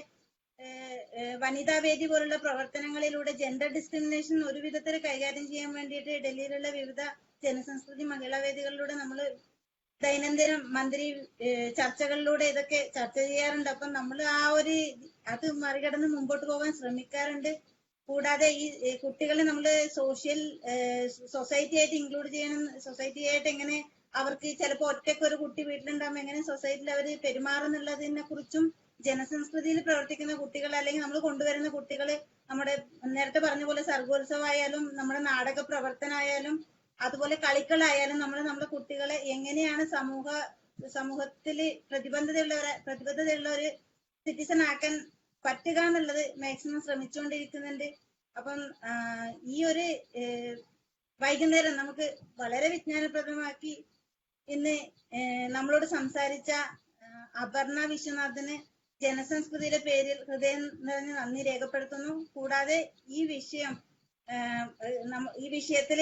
വനിതാ വേദി പോലുള്ള പ്രവർത്തനങ്ങളിലൂടെ ജെൻഡർ ഡിസ്ക്രിമിനേഷൻ ഒരു വിധത്തിൽ കൈകാര്യം ചെയ്യാൻ വേണ്ടിയിട്ട് ഡൽഹിയിലുള്ള വിവിധ ജനസംസ്കൃതി മഹിളാ വേദികളിലൂടെ നമ്മൾ ദൈനംദിനം മന്ത്രി ചർച്ചകളിലൂടെ ഇതൊക്കെ ചർച്ച ചെയ്യാറുണ്ട്. അപ്പം നമ്മൾ അത് മറികടന്ന് മുമ്പോട്ട് പോകാൻ ശ്രമിക്കാറുണ്ട്. കൂടാതെ ഈ കുട്ടികളെ നമ്മൾ സൊസൈറ്റി ആയിട്ട് ഇൻക്ലൂഡ് ചെയ്യണം. സൊസൈറ്റി ആയിട്ട് എങ്ങനെ അവർക്ക് ചിലപ്പോൾ ഒറ്റയ്ക്ക് ഒരു കുട്ടി വീട്ടിലുണ്ടാകുമ്പോൾ എങ്ങനെ സൊസൈറ്റിയിൽ അവർ പെരുമാറുന്നുള്ളതിനെ കുറിച്ചും ജനസംസ്കൃതിയിൽ പ്രവർത്തിക്കുന്ന കുട്ടികൾ അല്ലെങ്കിൽ നമ്മൾ കൊണ്ടുവരുന്ന കുട്ടികൾ നമ്മുടെ നേരത്തെ പറഞ്ഞ പോലെ സർഗോത്സവമായാലും നമ്മുടെ നാടക പ്രവർത്തനമായാലും അതുപോലെ കളികളായാലും നമ്മുടെ കുട്ടികളെ എങ്ങനെയാണ് സമൂഹത്തിൽ പ്രതിബദ്ധതയുള്ള ഒരു സിറ്റിസൺ ആക്കാൻ പറ്റുക എന്നുള്ളത് മാക്സിമം ശ്രമിച്ചുകൊണ്ടിരിക്കുന്നുണ്ട്. അപ്പം ഈ ഒരു വൈകുന്നേരം നമുക്ക് വളരെ വിജ്ഞാനപ്രദമാക്കി ഇന്ന് നമ്മളോട് സംസാരിച്ച അപർണ വിശ്വനാഥന് ജനസംസ്കൃതിയുടെ പേരിൽ ഹൃദയം നിറഞ്ഞ് നന്ദി രേഖപ്പെടുത്തുന്നു. കൂടാതെ ഈ വിഷയത്തിൽ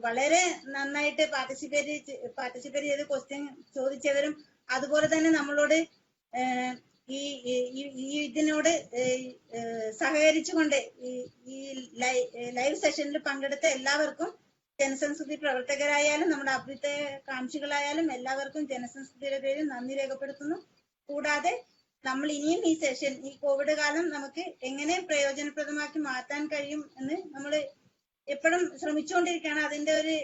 വളരെ നന്നായിട്ട് പാർട്ടിസിപ്പേറ്റ് ചെയ്ത് ക്വസ്റ്റ്യൻ ചോദിച്ചവരും അതുപോലെ തന്നെ നമ്മളോട് ഇതിനോട് സഹകരിച്ചുകൊണ്ട് ഈ ലൈവ് സെഷനിൽ പങ്കെടുത്ത എല്ലാവർക്കും ജനസംസ്കൃതി പ്രവർത്തകരായാലും നമ്മുടെ അഭ്യുദയകാംക്ഷികളായാലും എല്ലാവർക്കും ജനസംസ്കൃതിയുടെ പേരിൽ നന്ദി രേഖപ്പെടുത്തുന്നു. കൂടാതെ നമ്മൾ ഇനിയും ഈ സെഷൻ ഈ കോവിഡ് കാലം നമുക്ക് എങ്ങനെ പ്രയോജനപ്രദമാക്കി മാറ്റാൻ കഴിയും എന്ന് നമ്മൾ എപ്പോഴും ശ്രമിച്ചുകൊണ്ടിരിക്കുകയാണ്. അതിന്റെ ഒരു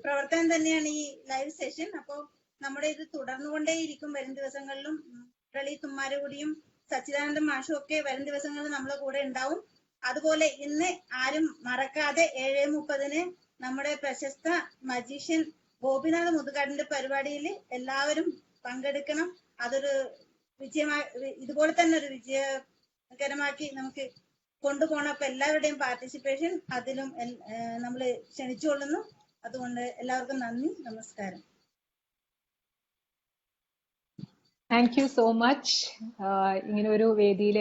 പ്രവർത്തനം തന്നെയാണ് ഈ ലൈവ് സെഷൻ. അപ്പോൾ നമ്മുടെ ഇത് തുടർന്നുകൊണ്ടേയിരിക്കും വരും ദിവസങ്ങളിലും. മുരളി തുമ്മാരുകൂടിയും സച്ചിദാനന്ദ മാഷും ഒക്കെ വരും ദിവസങ്ങളിൽ നമ്മളെ കൂടെ ഉണ്ടാവും. അതുപോലെ ഇന്ന് ആരും മറക്കാതെ 7:30 നമ്മുടെ പ്രശസ്ത മജീഷ്യൻ ഗോപിനാഥ് മുതുകാടിന്റെ പരിപാടിയിൽ എല്ലാവരും പങ്കെടുക്കണം. അതൊരു ഇതുപോലെ തന്നെ ഒരു വിജയകരമാക്കി നമുക്ക് കൊണ്ടുപോകണം. അപ്പൊ എല്ലാവരുടെയും പാർട്ടിസിപ്പേഷൻ അതിലും നമ്മൾ ക്ഷണിച്ചുകൊള്ളുന്നു. അതുകൊണ്ട് എല്ലാവർക്കും നന്ദി, നമസ്കാരം. Thank you so much. ഇങ്ങനെ ഒരു വേദിയിൽ